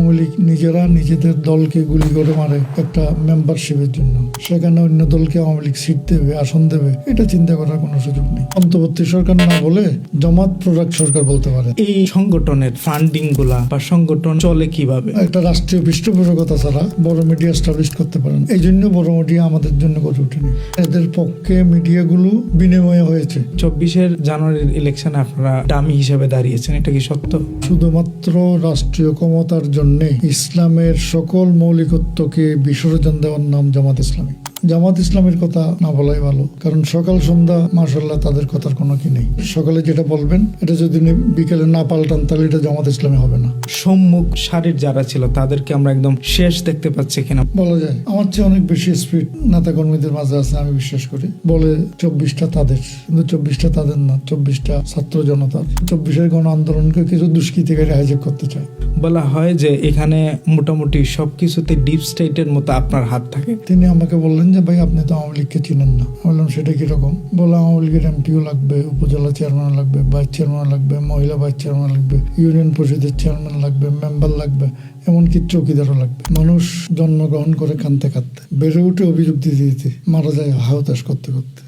আওয়ামী লীগ নিজেরা নিজেদের দলকে গুলি করে মারে একটা মেম্বারশিপের জন্য, সেখানে অন্য দলকে আওয়ামী লীগ সিট দেবে, আসন দেবে, এটা চিন্তা করার কোনো সুযোগ নেই। অন্তর্বর্তী সরকার না বলে জামাত প্রোডাক্ট সরকার বলতে পারে। এই সংগঠনের ফান্ডিং গুলা বা সংগঠন চলে কিভাবে? একটা রাষ্ট্রীয় পৃষ্ঠপোষকতা ছাড়া বড় মিডিয়া এস্টাবলিশ করতে পারেন। এই জন্য বড় মিডিয়া আমাদের জন্য গড়ে ওঠেনি। এদের পক্ষে মিডিয়াগুলো বিনিময় হয়েছে। 24 জানুয়ারির ইলেকশনে আপনারা ডামি হিসেবে দাঁড়িয়েছেন, এটা কি সত্য? শুধুমাত্র রাষ্ট্রীয় ক্ষমতার জন্য ইসলামের সকল মৌলিকত্বকে বিসর্জন দেওয়ার নাম জামাত ইসলামী। জামাত ইসলামের কথা না বলাই ভালো, কারণ সকাল সন্ধ্যা মাশাআল্লাহ তাদের কথার কোনো কি নেই। সকালে যেটা বলবেন এটা যদি বিকেলে না পাল্টান তাহলে এটা জামাত ইসলামী হবে না। সম্মুখ সারির যারা ছিল তাদেরকে আমরা একদম শেষ দেখতে পাচ্ছি কিনা বলা যায়। আমার চেয়ে অনেক বেশি স্পিড নেতা কর্মীদের মাঝে আছে, আমি বিশ্বাস করি। বলে 24টা তাদের, কিন্তু 24টা তাদের না, 24টা ছাত্র জনতার। 24-এর গণ আন্দোলনকে কিছু দুষ্কৃতিকারী হাইজ্যাক করতে চায়। বলা হয় যে এখানে মোটামুটি সবকিছুতে ডিপ স্টেটের মতো আপনার হাত থাকে। তিনি আমাকে বললেন যে ভাই আপনি তো আওয়ামী লীগকে চিনেন না। বললাম সেটা কিরকম? বলে আওয়ামী লীগের এমপিও লাগবে, উপজেলা চেয়ারম্যান লাগবে, ভাইস চেয়ারম্যান লাগবে, মহিলা ভাইস চেয়ারম্যান লাগবে, ইউনিয়ন পরিষদের চেয়ারম্যান লাগবে, মেম্বার লাগবে, এমনকি চৌকিদারও লাগবে। মানুষ জন্মগ্রহণ করে কাঁদতে কাঁদতে, বেড়ে উঠে অভিযোগ দিতে দিতে মারা যায় হাহুতাশ করতে করতে।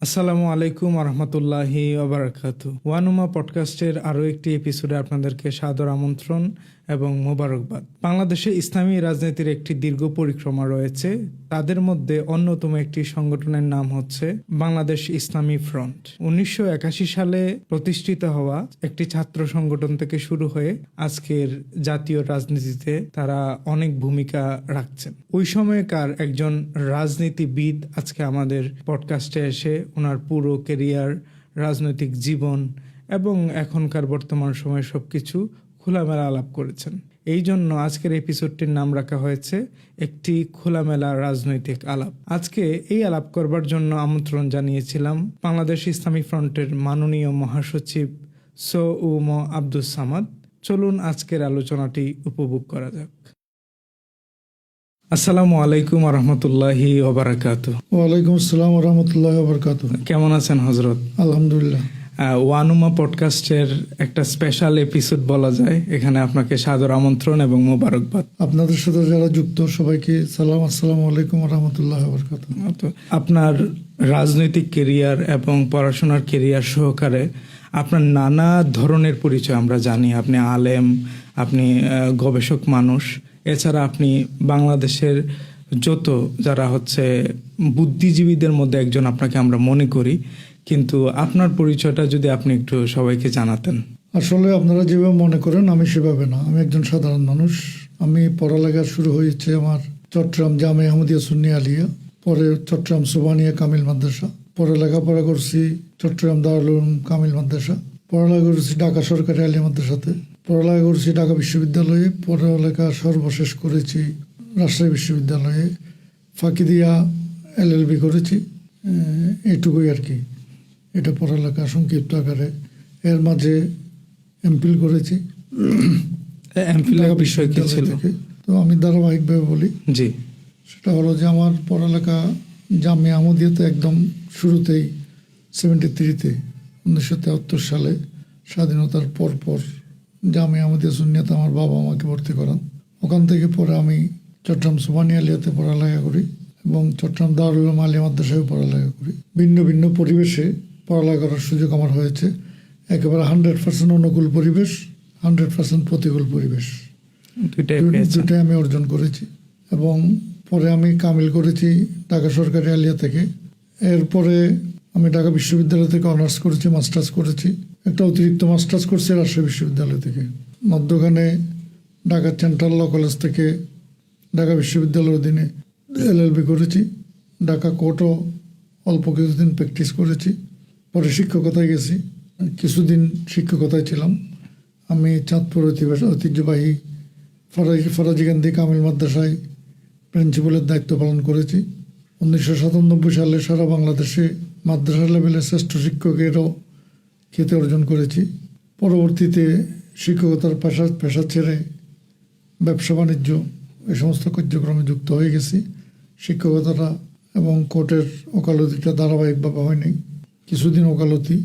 আসসালামু আলাইকুম রহমতুল্লাহি ওবারাকাতু। ওয়ানুমা পডকাস্টের আরও একটি এপিসোডে আপনাদেরকে সাদর আমন্ত্রণ এবং মোবারকবাদ। বাংলাদেশে ইসলামী রাজনীতির একটি দীর্ঘ পরিক্রমা রয়েছে। তাদের মধ্যে অন্যতম একটি সংগঠনের নাম হচ্ছে বাংলাদেশ ইসলামী ফ্রন্ট। 1981 সালে প্রতিষ্ঠিত হওয়া একটি ছাত্র সংগঠন থেকে শুরু হয়ে আজকের জাতীয় রাজনীতিতে তারা অনেক ভূমিকা রাখছেন। ওই সময়কার একজন রাজনীতিবিদ আজকে আমাদের পডকাস্টে এসে ওনার পুরো কেরিয়ার, রাজনৈতিক জীবন এবং এখনকার বর্তমান সময়ের সবকিছু খোলামেলা আলাপ করেছেন। এই জন্য আজকের এপিসোডটির নাম রাখা হয়েছে একটি খোলামেলা রাজনৈতিক আলাপ। আজকে এই আলাপ করবার জন্য আমন্ত্রণ জানিয়েছিলাম বাংলাদেশ ইসলামী ফ্রন্টের মাননীয় মহাসচিব সৌম আব্দুস সামাদ। চলুন আজকের আলোচনাটি উপভোগ করা যাক। আসসালামু আলাইকুম রহমতুল্লাহি ওবারাকাতু। ওয়ালাইকুম আসসালাম রহমতুল্লাহ ওবারাকাতু। কেমন আছেন হজরত? আলহামদুলিল্লাহ। ওয়ানুমা পডকাস্টের একটা স্পেশাল এপিসোড বলা যায়। এখানে আপনাকে সাদর আমন্ত্রণ এবং মোবারকবাদ। আপনাদের সাথে যারা যুক্ত সবাইকে সালাম, আসসালামু আলাইকুম রহমতুল্লাহ ওবারাকাতু। আপনার রাজনৈতিক কেরিয়ার এবং পড়াশোনার কেরিয়ার সহকারে আপনার নানা ধরনের পরিচয় আমরা জানি। আপনি আলেম, আপনি গবেষক মানুষ, এছাড়া আপনি বাংলাদেশের যত যারা হচ্ছে বুদ্ধিজীবীদের মধ্যে একজন আপনাকে আমরা মনে করি। কিন্তু আপনার পরিচয়টা যদি আপনি একটু সবাইকে জানাতেন। আসলে আপনারা যেভাবে মনে করেন আমি সেভাবে না। আমি একজন সাধারণ মানুষ। আমি পড়ালেখা শুরু হয়েছে আমার চট্টগ্রাম জামে আহমদিয়া সুন্নি আলিয়া, পরে চট্টগ্রাম সুবহানিয়া কামিল মাদ্রাসা। পরে লেখাপড়া করছি চট্টগ্রাম দারুল উলুম কামিল মাদ্রাসা। পড়ালেখা করছি ঢাকা সরকারি আলিয়া মাদ্রাসাতে। পড়ালেখা করছি ঢাকা বিশ্ববিদ্যালয়ে। পড়ালেখা সর্বশেষ করেছি রাজশাহী বিশ্ববিদ্যালয়ে। ফাঁকি দিয়া LLB করেছি। এইটুকুই আর কি। এটা পড়ালেখা সংক্ষিপ্ত আকারে। এর মাঝে এমফিল করেছি বিষয় কি ছিল? তো আমি ধারাবাহিকভাবে বলি। জি, সেটা হলো যে আমার পড়ালেখা জামিয়া আহমদিয়াতে একদম শুরুতেই 73-তে 1973 সালে স্বাধীনতার পরপর জামিয়া আহমদিয়া সুন্নিয়াতে আমার বাবা আমাকে ভর্তি করান। ওখান থেকে পরে আমি চট্টগ্রাম সুবহানিয়া আলিয়াতে পড়ালেখা করি এবং চট্টগ্রাম দারুল উলুম আলিয়া মাদ্রাসায় পড়ালেখা করি। ভিন্ন ভিন্ন পরিবেশে পড়ালেখা করার সুযোগ আমার হয়েছে। একেবারে 100% অনুকূল পরিবেশ, 100% প্রতিকূল পরিবেশ, দুটাই আমি অর্জন করেছি। এবং পরে আমি কামিল করেছি ঢাকা সরকারি আলিয়া থেকে। এরপরে আমি ঢাকা বিশ্ববিদ্যালয় থেকে অনার্স করেছি, মাস্টার্স করেছি। একটা অতিরিক্ত মাস্টার্স করছি রাজশাহী বিশ্ববিদ্যালয় থেকে। মধ্যখানে ঢাকা সেন্ট্রাল ল কলেজ থেকে ঢাকা বিশ্ববিদ্যালয়ের অধীনে LLB করেছি। ঢাকা কোর্টও অল্প কিছুদিন প্র্যাকটিস করেছি। পরে শিক্ষকতায় গেছি, কিছুদিন শিক্ষকতায় ছিলাম। আমি চাঁদপুর ঐতিহ্যবাহী ফরাজি গান্ধী কামিল মাদ্রাসায় প্রিন্সিপালের দায়িত্ব পালন করেছি। 1997 সালে সারা বাংলাদেশে মাদ্রাসা লেভেলে শ্রেষ্ঠ শিক্ষকেরও খ্যাতি অর্জন করেছি। পরবর্তীতে শিক্ষকতার পেশা ছেড়ে ব্যবসা বাণিজ্য এই সমস্ত কার্যক্রমে যুক্ত হয়ে গেছি। শিক্ষকতাটা এবং কোর্টের ওকালতিটা ধারাবাহিকভাবে হয়নি। কিছুদিন ওকালতি,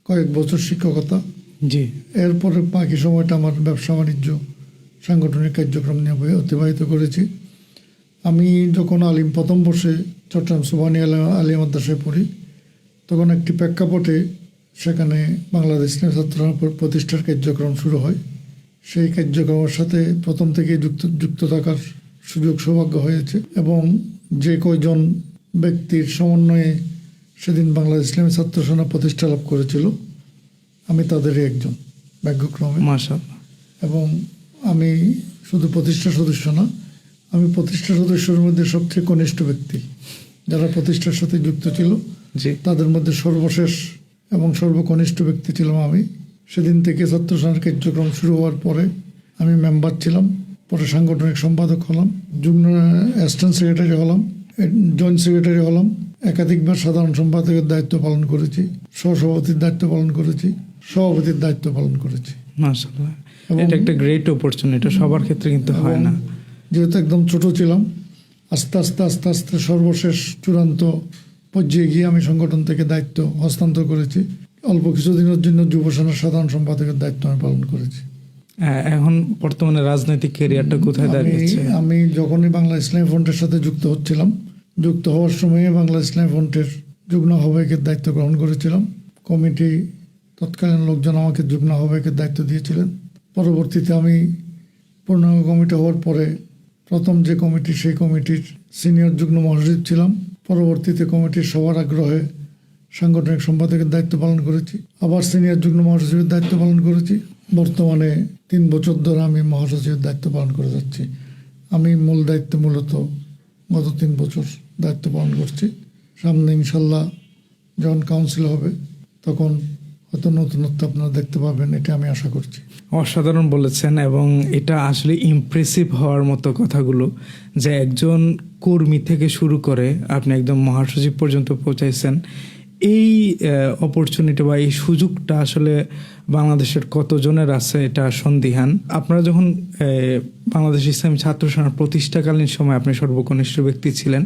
কয়েক বছর শিক্ষকতা, জি। এরপরে বাকি সময়টা আমার ব্যবসা বাণিজ্য সাংগঠনিক কার্যক্রম নিয়ে অতিবাহিত করেছি। আমি যখন প্রথম বর্ষে চট্টগ্রাম সুবহানী আলিয়া মাদ্রাসায় পড়ি, তখন একটি প্রেক্ষাপটে সেখানে বাংলাদেশ ইসলামী ছাত্র প্রতিষ্ঠার কার্যক্রম শুরু হয়। সেই কার্যক্রমের সাথে প্রথম থেকে যুক্ত থাকার সুযোগ সৌভাগ্য হয়েছে এবং যে কয়জন ব্যক্তির সমন্বয়ে সেদিন বাংলাদেশ ইসলামী ছাত্র সেনা প্রতিষ্ঠা লাভ করেছিল, আমি তাদেরই একজন ভাগ্যক্রমে। মাশাআল্লাহ। এবং আমি শুধু প্রতিষ্ঠা সদস্য না, আমি প্রতিষ্ঠা সদস্যের মধ্যে সবচেয়ে কনিষ্ঠ ব্যক্তি। যারা প্রতিষ্ঠার সাথে যুক্ত ছিল জি। তাদের মধ্যে সর্বশেষ এবং সর্বকনিষ্ঠ ব্যক্তি ছিলাম আমি। সেদিন থেকে ছাত্র সেনার কার্যক্রম শুরু হওয়ার পরে আমি মেম্বার ছিলাম, পরে সাংগঠনিক সম্পাদক হলাম, যুগ্ম অ্যাসিস্ট্যান্ট সেক্রেটারি হলাম, জয়েন্ট সেক্রেটারি হলাম, একাধিকবার সাধারণ সম্পাদকের দায়িত্ব পালন করেছি, সহসভাপতির দায়িত্ব পালন করেছি, সভাপতির দায়িত্ব পালন করেছি। মাশাআল্লাহ, এটা একটা গ্রেট অপরচুনিটি, সবার ক্ষেত্রে কিন্তু হয় না। যেহেতু একদম ছোট ছিলাম, আস্তে আস্তে আস্তে আস্তে সর্বশেষ চূড়ান্ত পর্যায়ে গিয়ে আমি সংগঠন থেকে দায়িত্ব হস্তান্তর করেছি। অল্প কিছুদিনের জন্য যুব সেনার সাধারণ সম্পাদকের দায়িত্ব আমি পালন করেছি। এখন বর্তমানে রাজনৈতিক ক্যারিয়ারটা কোথায় দাঁড়িয়েছে? আমি যখনই বাংলা ইসলামী ফ্রন্টের সাথে যুক্ত হচ্ছিলাম, যুক্ত হওয়ার সময়ে বাংলা ইসলামী ফ্রন্টের যুগ্ম আহ্বায়কের দায়িত্ব গ্রহণ করেছিলাম। কমিটি তৎকালীন লোকজন আমাকে যুগ্ম আহ্বায়কের দায়িত্ব দিয়েছিলেন। পরবর্তীতে আমি পূর্ণাঙ্গ কমিটি হওয়ার পরে প্রথম যে কমিটি, সেই কমিটির সিনিয়র যুগ্ম মহাসচিব ছিলাম। পরবর্তীতে কমিটির সবার আগ্রহে সাংগঠনিক সম্পাদকের দায়িত্ব পালন করেছি, আবার সিনিয়র যুগ্ম মহাসচিবের দায়িত্ব পালন করেছি। বর্তমানে 3 বছর ধরে আমি মহাসচিবের দায়িত্ব পালন করে যাচ্ছি। আমি মূল দায়িত্ব মূলত গত 3 বছর দায়িত্ব পালন করছি। সামনে ইনশাল্লাহ যখন কাউন্সিল হবে তখন হয়তো নতুনত্ব আপনারা দেখতে পাবেন, এটা আমি আশা করছি। অসাধারণ বলেছেন, এবং এটা আসলে ইমপ্রেসিভ হওয়ার মতো কথাগুলো, যে একজন কর্মী থেকে শুরু করে আপনি একদম মহাসচিব পর্যন্ত পৌঁছাইছেন। এই অপরচুনিটি বা এই সুযোগটা আসলে বাংলাদেশের কতজনের আছে এটা সন্দিহান। আপনারা যখন বাংলাদেশ ইসলামী ছাত্র সেনার প্রতিষ্ঠাকালীন সময় আপনি সর্বকনিষ্ঠ ব্যক্তি ছিলেন,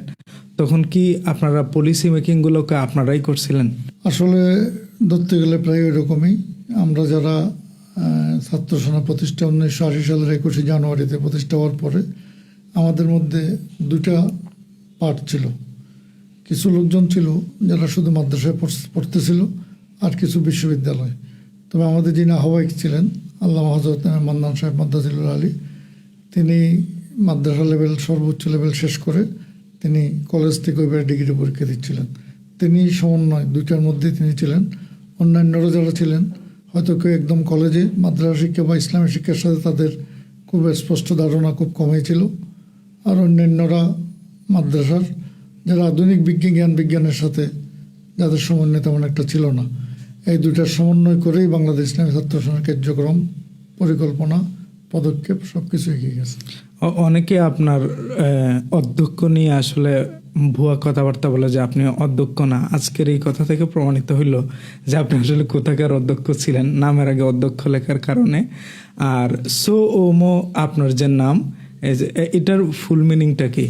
তখন কি আপনারা পলিসি মেকিংগুলোকে আপনারাই করছিলেন? আসলে ধরতে গেলে প্রায় ওইরকমই। আমরা যারা ছাত্র সেনা প্রতিষ্ঠা 1980 সালের 21শে জানুয়ারিতে প্রতিষ্ঠা হওয়ার পরে আমাদের মধ্যে 2টা পার্ট ছিল। কিছু লোকজন ছিল যারা শুধু মাদ্রাসায় পড়তেছিল, আর কিছু বিশ্ববিদ্যালয়। তবে আমাদের যিনি আহ্বায়ক ছিলেন আল্লামা হযরত মান্নান সাহেব মাদ্দাজিলুল আলী, তিনি মাদ্রাসা লেভেল সর্বোচ্চ লেভেল শেষ করে তিনি কলেজ থেকে ওইবারে ডিগ্রি পরীক্ষা দিচ্ছিলেন। তিনি সমন্বয় 2টার মধ্যে তিনি ছিলেন। অন্যান্যরা যারা ছিলেন হয়তো কেউ একদম কলেজে মাদ্রাসা শিক্ষা বা ইসলামী শিক্ষার সাথে তাদের খুব স্পষ্ট ধারণা খুব কমই ছিল, আর অন্যান্যরা মাদ্রাসার যারা আধুনিক বিজ্ঞানের সাথে যাদের সমন্বয় তেমন একটা ছিল না। এই 2টার সমন্বয় করেই বাংলাদেশ ইসলামী ছাত্র সেনার কার্যক্রম, পরিকল্পনা, পদক্ষেপ সবকিছু এগিয়ে গেছে। অনেকে আপনার অধ্যক্ষ নিয়ে আসলে ভুয়া কথাবার্তা বলে যে আপনি অধ্যক্ষ না। আজকের এই কথা থেকে প্রমাণিত হইল যে আপনি আসলে কোথাকার অধ্যক্ষ ছিলেন, নামের আগে অধ্যক্ষ লেখার কারণে। আর ওমো আপনার যে নাম, এটার ফুল মিনিংটা কি?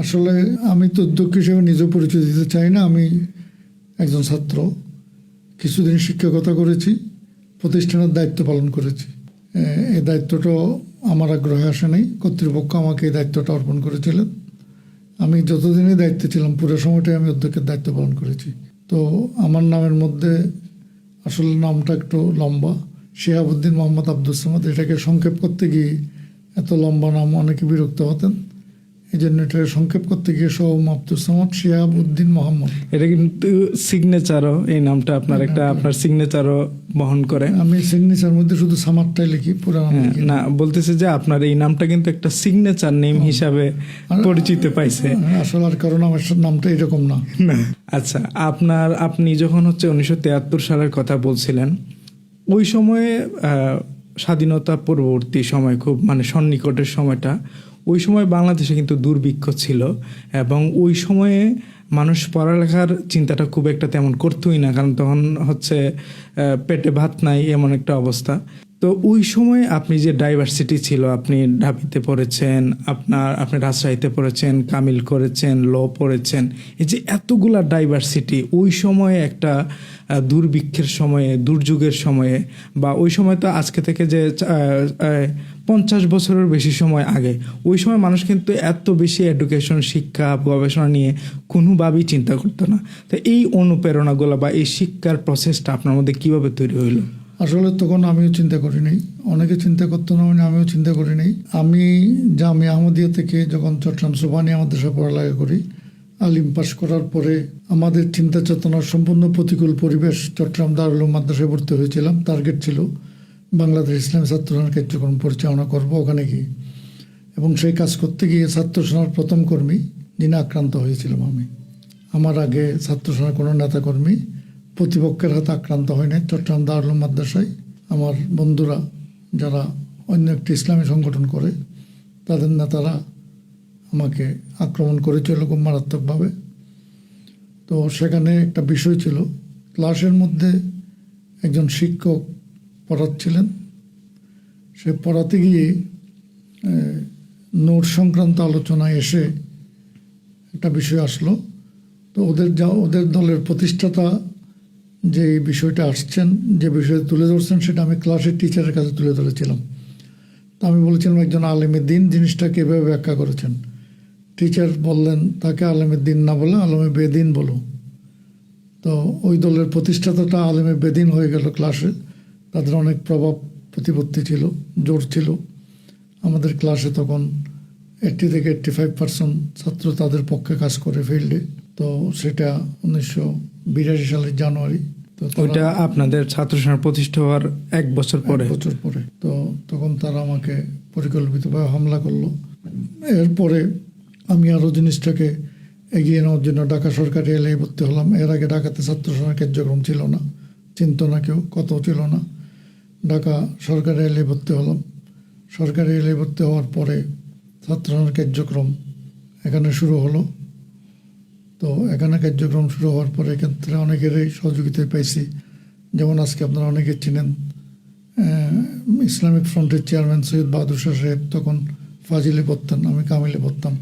আসলে আমি তো অধ্যক্ষ হিসেবে নিজে পরিচয় দিতে চাই না। আমি একজন ছাত্র, কিছুদিন শিক্ষকতা করেছি, প্রতিষ্ঠানের দায়িত্ব পালন করেছি। এই দায়িত্বটা আমার আগ্রহে আসে নাই, কর্তৃপক্ষ আমাকে এই দায়িত্বটা অর্পণ করেছিলেন। আমি যতদিনই দায়িত্বে ছিলাম পুরো সময়টাই আমি অধ্যক্ষের দায়িত্ব পালন করেছি। তো আমার নামের মধ্যে আসলে নামটা একটু লম্বা, শিহাবুদ্দিন মোহাম্মদ আব্দুস সামাদ। এটাকে সংক্ষেপ করতে গিয়ে এত লম্বা নাম অনেকে বিরক্ত হতেন, এই জন্য এটাকে সংক্ষেপ করতে গিয়ে আব্দুস সামাদ শিহাবুদ্দিন মোহাম্মদ। এটা কিন্তু সিগনেচারও, এই নামটা আপনার একটা আপনার সিগনেচারও বহন করে। আমি সিগনেচার মধ্যে শুধু সামাদটাই লিখি, পুরো নাম লিখি না। বলতেছে যে আপনার এই নামটা কিন্তু একটা সিগনেচার নেম হিসাবে পরিচিত পাইছে। আসলে আর কারণ আমার নামটা এরকম না। আচ্ছা, আপনি যখন 1973 সালের কথা বলছিলেন, ওই সময়ে স্বাধীনতা পরবর্তী সময়, খুব সন্নিকটের সময়টা, ওই সময় বাংলাদেশে কিন্তু দুর্ভিক্ষ ছিল, এবং ওই সময়ে মানুষ পড়ালেখার চিন্তাটা খুব একটা তেমন করতোই না, কারণ তখন পেটে ভাত নাই এমন একটা অবস্থা। তো ওই সময় আপনি যে ডাইভার্সিটি ছিল, আপনি ঢাবিতে পড়েছেন, আপনি রাজশাহীতে পড়েছেন, কামিল করেছেন, ল পড়েছেন, এই যে এতগুলা ডাইভার্সিটি ওই সময়ে একটা দুর্ভিক্ষের সময়ে, দুর্যোগের সময়ে, বা ওই সময় তো আজকে থেকে যে 50 বছরের বেশি সময় আগে, ওই সময় মানুষ কিন্তু এত বেশি এডুকেশন, শিক্ষা, গবেষণা নিয়ে কোনোভাবেই চিন্তা করতো না। তো এই অনুপ্রেরণাগুলো বা এই শিক্ষার প্রসেসটা আপনার মধ্যে কিভাবে তৈরি হইলো? আসলে তখন আমিও চিন্তা করিনি, অনেকে চিন্তা করতো না, মানে আমিও চিন্তা করিনি। আমি জামিয়া আহমদিয়া থেকে যখন চট্টগ্রাম সুবহানিয়া মাদ্রাসায় পড়ালেখা করি, আলিম পাশ করার পরে আমাদের চিন্তা চেতনার সম্পূর্ণ প্রতিকূল পরিবেশ, চট্টগ্রাম দারুল উলুম মাদ্রাসায় ভর্তি হয়েছিলাম। টার্গেট ছিল বাংলাদেশ ইসলামী ছাত্র সেনার কার্যক্রম পরিচালনা করব ওখানে গিয়ে, এবং সেই কাজ করতে গিয়ে ছাত্র সেনার প্রথম কর্মী যিনি আক্রান্ত হয়েছিলাম আমি। আমার আগে ছাত্র সেনার কোনো নেতাকর্মী প্রতিপক্ষের হাতে আক্রান্ত হয় নাই। চট্টগ্রাম দারুল উলুম মাদ্রাসায় আমার বন্ধুরা যারা অন্য একটি ইসলামী সংগঠন করে, তাদের নেতারা আমাকে আক্রমণ করেছিল খুব মারাত্মকভাবে। তো সেখানে একটা বিষয় ছিল, ক্লাসের মধ্যে একজন শিক্ষক পড়াচ্ছিলেন, সে পড়াতে গিয়ে নোট সংক্রান্ত আলোচনায় এসে একটা বিষয় আসলো। তো ওদের দলের প্রতিষ্ঠাতা যে বিষয়টা আসছেন, যে বিষয় তুলে ধরছেন, সেটা আমি ক্লাসের টিচারের কাছে তুলে ধরেছিলাম। তা আমি বলেছিলাম একজন আলেমের দিন জিনিসটাকে এভাবে ব্যাখ্যা করেছেন। টিচার বললেন তাকে আলেমের দিন না বলে আলেমে বেদিন বলো। তো ওই দলের প্রতিষ্ঠাতাটা আলেমে বেদিন হয়ে গেল ক্লাসে। তাদের অনেক প্রভাব প্রতিপত্তি ছিল, জোর ছিল। আমাদের ক্লাসে তখন 80 থেকে 85% ছাত্র তাদের পক্ষে কাজ করে ফিল্ডে। তো সেটা 1982 সালের জানুয়ারি। তো ওইটা আপনাদের ছাত্র সেনা প্রতিষ্ঠা হওয়ার 1 বছর পরে? বছর পরে। তো তখন তারা আমাকে পরিকল্পিতভাবে হামলা করলো। এরপরে আমি আরও জিনিসটাকে এগিয়ে নেওয়ার জন্য ঢাকা সরকারি এলাকায় ভর্তি হলাম। এর আগে ঢাকাতে ছাত্র সেনার কার্যক্রম ছিল না, চিন্ত না কেউ, কত ছিল না। ঢাকা সরকারি এলাকায় ভর্তি হলাম। সরকারি এলাকায় ভর্তি হওয়ার পরে ছাত্র সেনার কার্যক্রম এখানে শুরু হলো। তো এখানে কার্যক্রম শুরু হওয়ার পরে এক্ষেত্রে অনেকেরই সহযোগিতা পাইছি। যেমন আজকে আপনারা অনেকে চিনেন ইসলামিক ফ্রন্টের চেয়ারম্যান সৈয়দ বাহাদুর শাহ সাহেব, তখন ফাজিলে পড়তেন, আমি কামিলে পড়তাম।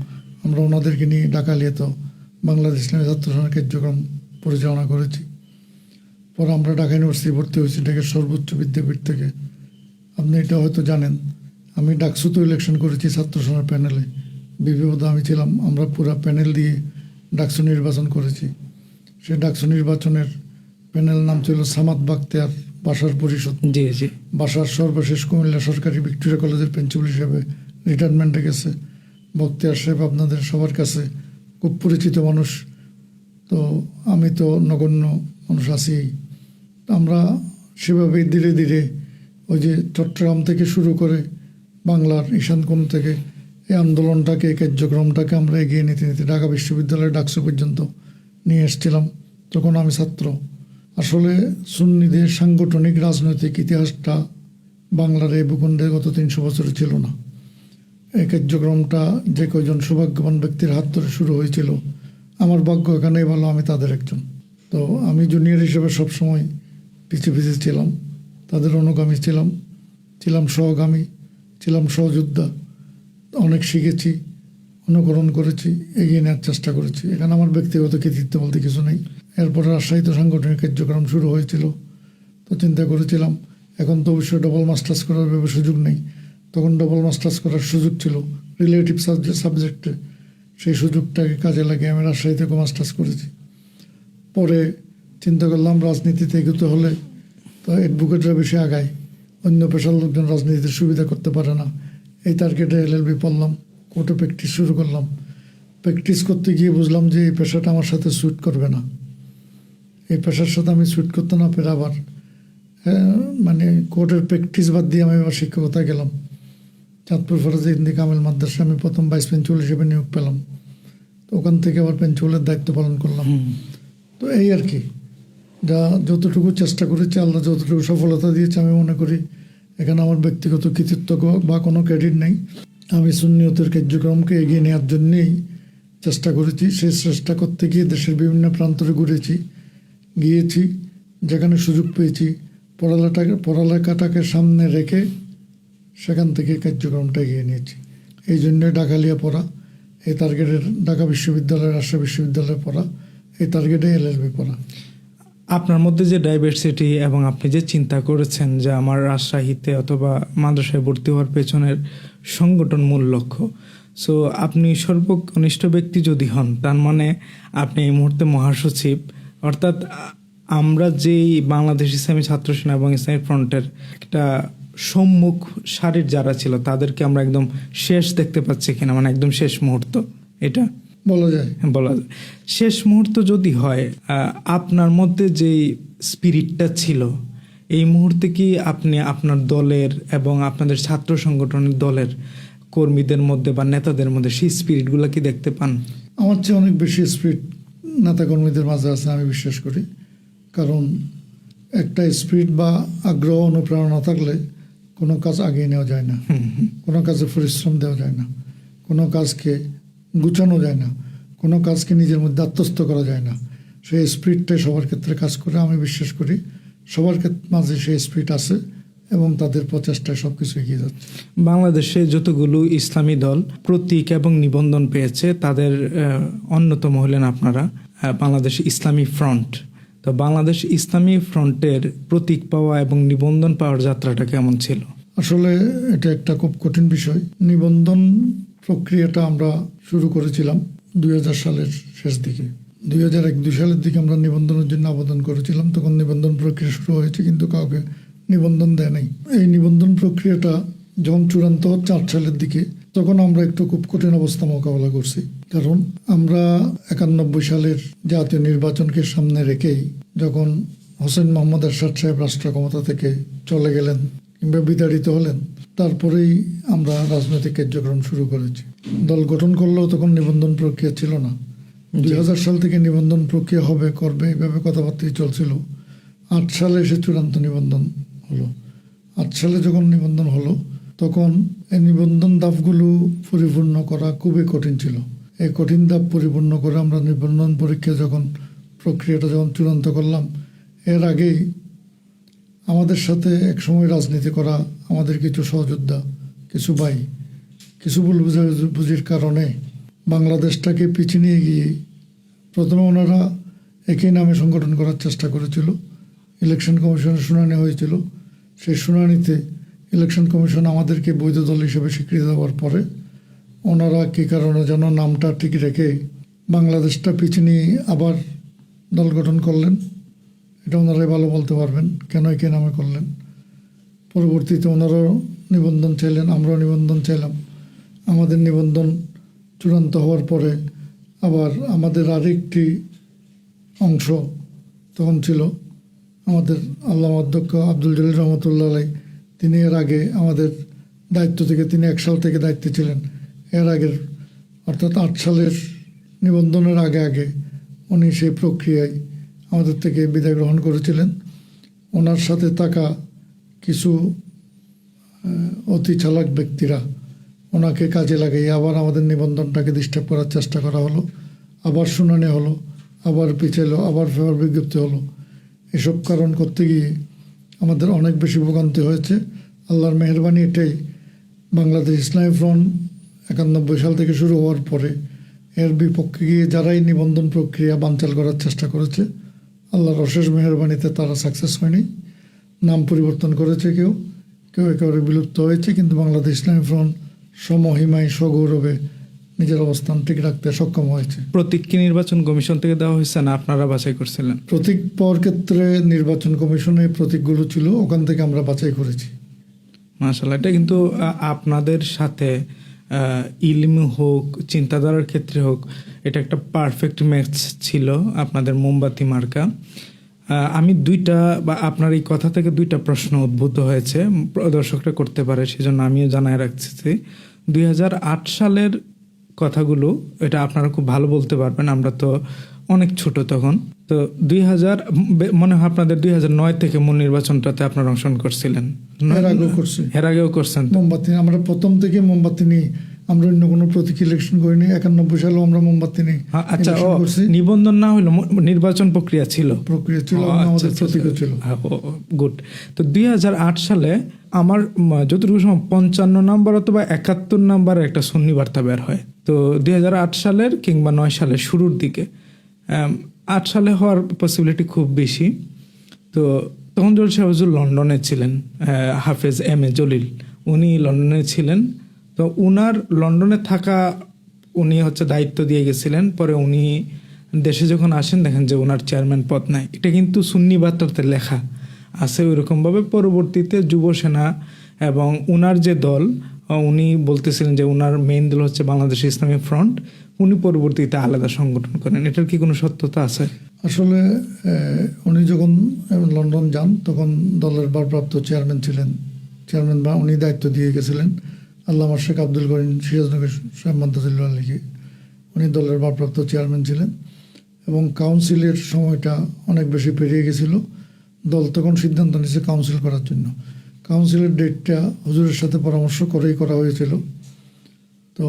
আমরা ওনাদেরকে নিয়ে ঢাকা লিয়ে তো বাংলাদেশ ইসলামী ছাত্র সেনার কার্যক্রম পরিচালনা করেছি। পরে আমরা ঢাকা ইউনিভার্সিটি ভর্তি হয়েছি, ঢাকার সর্বোচ্চ বিদ্যাপীঠ থেকে। আপনি এটা হয়তো জানেন, আমি ডাকসুতে ইলেকশন করেছি ছাত্র সেনার প্যানেলে, বিপিপদে আমি ছিলাম। আমরা পুরো প্যানেল দিয়ে ডাকসু নির্বাচন করেছি। সেই ডাকসু নির্বাচনের প্যানেল নাম ছিল সামাদ বাখতিয়ার বাসার পরিষদ। জি জি। বাসার সর্বশেষ কুমিল্লা সরকারি ভিক্টোরিয়া কলেজের প্রিন্সিপাল হিসেবে রিটায়ারমেন্টে গেছে। বখতিয়ার সাহেব আপনাদের সবার কাছে খুব পরিচিত মানুষ। তো আমি তো নগণ্য মানুষ আছি। আমরা সেভাবেই ধীরে ধীরে ওই যে চট্টগ্রাম থেকে শুরু করে বাংলার ঈশানকোণ থেকে এই আন্দোলনটাকে, এই কার্যক্রমটাকে আমরা এগিয়ে নিতে নিতে ঢাকা বিশ্ববিদ্যালয়ের ডাকসু পর্যন্ত নিয়ে এসেছিলাম। তখন আমি ছাত্র। আসলে সুন্নিদের সাংগঠনিক রাজনৈতিক ইতিহাসটা বাংলার এই ভূখণ্ডে গত 300 বছরে ছিল না। এই কার্যক্রমটা যে কয়জন সৌভাগ্যবান ব্যক্তির হাত ধরে শুরু হয়েছিল, আমার ভাগ্য এখানেই ভালো, আমি তাদের একজন। তো আমি জুনিয়র হিসেবে সবসময় পিছিয়ে পিছিয়ে ছিলাম, তাদের অনুগামী ছিলাম, ছিলাম সহগামী, ছিলাম সহযোদ্ধা। অনেক শিখেছি, অনুকরণ করেছি, এগিয়ে নেওয়ার চেষ্টা করেছি। এখানে আমার ব্যক্তিগত কৃতিত্ব বলতে কিছু নেই। এরপরে রাজশাহীতে সাংগঠনিক কার্যক্রম শুরু হয়েছিল। তো চিন্তা করেছিলাম, এখন তো অবশ্যই ডবল মাস্টার্স করার ব্যাপারে সুযোগ নেই, তখন ডবল মাস্টার্স করার সুযোগ ছিল রিলেটিভ সাবজেক্টে। সেই সুযোগটাকে কাজে লাগিয়ে আমি রাজশাহী থেকে মাস্টার্স করেছি। পরে চিন্তা করলাম রাজনীতিতে এগোতে হলে তো অ্যাডভোকেটরা বেশি আগায়, অন্য পেশার লোকজন রাজনীতিতে সুবিধা করতে পারে না। এই টার্গেটে LLB পড়লাম, কোর্টে প্র্যাকটিস শুরু করলাম। প্র্যাকটিস করতে গিয়ে বুঝলাম যে এই পেশাটা আমার সাথে স্যুট করবে না। এই পেশার সাথে আমি স্যুট করতে না পেরে আবার মানে কোর্টের প্র্যাকটিস বাদ দিয়ে আমি আবার শিক্ষকতায় গেলাম। চাঁদপুর ফরাজি হিন্দি কামিল মাদ্রাসা আমি প্রথম ভাইস প্রিন্সিপাল হিসেবে নিয়োগ পেলাম। তো ওখান থেকে আবার প্রিন্সিপালের দায়িত্ব পালন করলাম। তো এই আর কি, যা যতটুকু চেষ্টা করেছি, আল্লাহ যতটুকু সফলতা দিয়েছে, আমি মনে করি এখানে আমার ব্যক্তিগত কৃতিত্ব বা কোনো ক্রেডিট নেই। আমি সুন্নিয়তের কার্যক্রমকে এগিয়ে নেওয়ার জন্যেই চেষ্টা করেছি। সেই চেষ্টা করতে গিয়ে দেশের বিভিন্ন প্রান্তরে ঘুরেছি, গিয়েছি, যেখানে সুযোগ পেয়েছি পড়ালেখাটাকে সামনে রেখে সেখান থেকে কার্যক্রমটা এগিয়ে নিয়েছি। এই জন্য ঢাকালিয়া পড়া, এই টার্গেটের ঢাকা বিশ্ববিদ্যালয়, রাজশাহী বিশ্ববিদ্যালয়ে পড়া, এই টার্গেটে LLB পড়া। আপনার মধ্যে যে ডাইভার্সিটি এবং আপনি যে চিন্তা করেছেন যে আমার রাজশাহীতে অথবা মাদ্রাসায় ভর্তি হওয়ার পেছনের সংগঠন মূল লক্ষ্য, সো আপনি সর্বকনিষ্ঠ ব্যক্তি যদি হন, তার মানে আপনি এই মুহূর্তে মহাসচিব, অর্থাৎ আমরা যেই বাংলাদেশ ইসলামী ছাত্র সেনা এবং ইসলামী ফ্রন্টের একটা সম্মুখ সারির যারা ছিল তাদেরকে আমরা একদম শেষ দেখতে পাচ্ছি কিনা, মানে একদম শেষ মুহূর্ত, এটা বলা যায়। বলা যায়। শেষ মুহূর্ত যদি হয়, আপনার মধ্যে যেই স্পিরিটটা ছিল এই মুহূর্তে কি আপনি আপনার দলের এবং আপনাদের ছাত্র সংগঠনের দলের কর্মীদের মধ্যে বা নেতাদের মধ্যে সেই স্পিরিটগুলো কি দেখতে পান? আমার চেয়ে অনেক বেশি স্পিরিট নেতাকর্মীদের মাঝে আছে আমি বিশ্বাস করি। কারণ একটা স্পিরিট বা আগ্রহ, অনুপ্রেরণা থাকলে কোনো কাজ আগিয়ে নেওয়া যায় না, কোনো কাজে পরিশ্রম দেওয়া যায় না, কোনো কাজকে গুছানো যায় না, কোনো কাজকে নিজের মধ্যে আত্মস্থ করা যায় না। সেই স্পিরিটটাই সবার ক্ষেত্রে কাজ করে। আমি বিশ্বাস করি সবার মাঝে সেই স্পিরিট আছে এবং তাদের প্রচেষ্টায় সব কিছু এগিয়ে যাচ্ছে। বাংলাদেশে যতগুলো ইসলামী দল প্রতীক এবং নিবন্ধন পেয়েছে তাদের অন্যতম হলেন আপনারা, বাংলাদেশ ইসলামী ফ্রন্ট। তো বাংলাদেশ ইসলামী ফ্রন্টের প্রতীক পাওয়া এবং নিবন্ধন পাওয়ার যাত্রাটা কেমন ছিল? আসলে এটা একটা খুব কঠিন বিষয়। নিবন্ধন প্রক্রিয়াটা আমরা শুরু করেছিলাম 2000 সালের শেষ দিকে। 2001-2 সালের দিকে আমরা নিবন্ধনের জন্য আবেদন করেছিলাম। তখন নিবন্ধন প্রক্রিয়া শুরু হয়েছে, কিন্তু কাউকে নিবন্ধন দেয় নাই। এই নিবন্ধন প্রক্রিয়াটা যখন চূড়ান্ত হচ্ছে 8 সালের দিকে, তখন আমরা একটু খুব কঠিন অবস্থা মোকাবেলা করছি। কারণ আমরা 91 সালের জাতীয় নির্বাচনকে সামনে রেখেই যখন হোসেন মোহাম্মদ এরশাদ সাহেব রাষ্ট্র ক্ষমতা থেকে চলে গেলেন কিংবা বিতাড়িত হলেন, তারপরেই আমরা রাজনৈতিক কার্যক্রম শুরু করেছি। দল গঠন করলেও তখন নিবন্ধন প্রক্রিয়া ছিল না। 2000 সাল থেকে নিবন্ধন প্রক্রিয়া হবে, করবে, এইভাবে কথাবার্তাই চলছিল। 8 সালে এসে চূড়ান্ত নিবন্ধন হলো। 8 সালে যখন নিবন্ধন হলো, তখন এই নিবন্ধন ধাপগুলো পরিপূর্ণ করা খুবই কঠিন ছিল। এই কঠিন ধাপ পরিপূর্ণ করে আমরা নিবন্ধন পরীক্ষা প্রক্রিয়াটা যখন চূড়ান্ত করলাম, এর আগেই আমাদের সাথে একসময় রাজনীতি করা আমাদের কিছু সহযোদ্ধা, কিছু ভাই, কিছু ভুল বুঝির কারণে বাংলাদেশটাকে পিছিয়ে নিয়ে গিয়ে প্রথমে ওনারা একই নামে সংগঠন করার চেষ্টা করেছিল। ইলেকশন কমিশনের শুনানি হয়েছিল। সেই শুনানিতে ইলেকশন কমিশন আমাদেরকে বৈধ দল হিসেবে স্বীকৃতি দেওয়ার পরে ওনারা কী কারণে যেন নামটা ঠিক রেখে বাংলাদেশটা পিছিয়ে নিয়ে আবার দল গঠন করলেন। এটা ওনারাই ভালো বলতে পারবেন কেন একই নামে করলেন। পরবর্তীতে ওনারাও নিবন্ধন চাইলেন, আমরাও নিবন্ধন চাইলাম। আমাদের নিবন্ধন চূড়ান্ত হওয়ার পরে আবার আমাদের আরেকটি অংশ তখন ছিল আমাদের আল্লামা অধ্যক্ষ আব্দুল জলিল রহমতুল্লাহ আলাই। তিনি এর আগে আমাদের দায়িত্ব থেকে, তিনি 1 সাল থেকে দায়িত্বে ছিলেন। এর আগের অর্থাৎ 8 সালের নিবন্ধনের আগে উনি সেই প্রক্রিয়ায় আমাদের থেকে বিদায় গ্রহণ করেছিলেন। ওনার সাথে থাকা কিছু অতি চালাক ব্যক্তিরা ওনাকে কাজে লাগিয়ে আবার আমাদের নিবন্ধনটাকে ডিস্টার্ব করার চেষ্টা করা হলো। আবার শুনানি হলো, আবার পিছালো, আবার ফেভার বিজ্ঞপ্তি হলো। এসব কারণ করতে গিয়ে আমাদের অনেক বেশি ভোগান্তি হয়েছে। আল্লাহর মেহেরবানি এটাই, বাংলাদেশ ইসলামী ফ্রন্ট 91 সাল থেকে শুরু হওয়ার পরে এর বিপক্ষে গিয়ে যারাই নিবন্ধন প্রক্রিয়া বানচাল করার চেষ্টা করেছে, আল্লাহর অশেষ মেহেরবানিতে তারা সাকসেস হয়নি। নাম পরিবর্তন করেছে, কেউ একেবারে বিলুপ্ত হয়েছে, কিন্তু বাংলাদেশ ইসলামী ফ্রন্ট সমহিমায় সগৌরবে নিজের অবস্থান ঠিক রাখতে সক্ষম হয়েছে। প্রতীক কি নির্বাচন কমিশন থেকে দেওয়া হয়েছে না আপনারা বাছাই করছিলেন? প্রতীক পাওয়ার ক্ষেত্রে নির্বাচন কমিশনে প্রতীকগুলো ছিল, ওখান থেকে আমরা বাছাই করেছি। মাশাআল্লাহ, এটা কিন্তু আপনাদের সাথে ইলম হোক, চিন্তাধারার ক্ষেত্রে হোক, এটা একটা পারফেক্ট ম্যাচ ছিল আপনাদের মোমবাতি মার্কা। আমি আপনার এই কথা থেকে 2টা প্রশ্ন উদ্ভূত হয়েছে, দর্শকরা করতে পারে, সেজন্য আমিও জানায় রাখছি। 2008 সালের কথাগুলো এটা আপনারা খুব ভালো বলতে পারবেন, আমরা তো অনেক ছোট তখন। তো 2000 মনে হয় আপনাদের 2009 থেকে মূল নির্বাচনটাতে আপনারা অংশগ্রহণ করছিলেন। এর আগেও করছি, এর আগেও করছেন। মোমবাতি আমরা প্রথম থেকে মোমবাতি নিয়ে আমরা অন্য কোনো প্রতীক ইলেকশন করিনি। 91 সালেও আমরা মোমবাতি নিয়ে আচ্ছা, election করছি। নিবন্ধন না হইলো নির্বাচন প্রক্রিয়া ছিল, প্রক্রিয়া ছিল, আমাদের প্রতীকও ছিল। গুড। তো 2008 সালে আমার যতটুকু সময় 55 নাম্বার অথবা 71 নাম্বারের একটা সুন্নি বার্তা বের হয়। তো 2008 সালের কিংবা 9 সালের শুরুর দিকে, 8 সালে হওয়ার পসিবিলিটি খুব বেশি। তো তখন জলিল সাহেব হুজুর লন্ডনে ছিলেন, হাফেজ M.A. জলিল উনি লন্ডনে ছিলেন। তো উনার লন্ডনে থাকা উনি দায়িত্ব দিয়ে গেছিলেন। পরে উনি দেশে যখন আসেন দেখেন যে ওনার চেয়ারম্যান পদ নাই। এটা কিন্তু সুন্নি বার্তাতে লেখা আছে ওইরকমভাবে। পরবর্তীতে যুব সেনা এবং উনার যে দল, উনি বলতেছিলেন যে উনার মেইন দল হচ্ছে বাংলাদেশ ইসলামী ফ্রন্ট, উনি পরবর্তীতে আলাদা সংগঠন করেন। এটার কি কোনো সত্যতা আছে? আসলে উনি যখন লন্ডন যান তখন দলের ভারপ্রাপ্ত চেয়ারম্যান ছিলেন, চেয়ারম্যান বা উনি দায়িত্ব দিয়ে গেছিলেন আল্লামা শেখ আব্দুল করিম সিরাজনগর সাহেব মাদ্দাজিল্লাহ আলীকে। উনি দলের ভারপ্রাপ্ত চেয়ারম্যান ছিলেন এবং কাউন্সিলের সময়টা অনেক বেশি পেরিয়ে গেছিল। দল তখন সিদ্ধান্ত নিয়েছে কাউন্সিল করার জন্য। কাউন্সিলের ডেটটা হুজুরের সাথে পরামর্শ করেই করা হয়েছিল। তো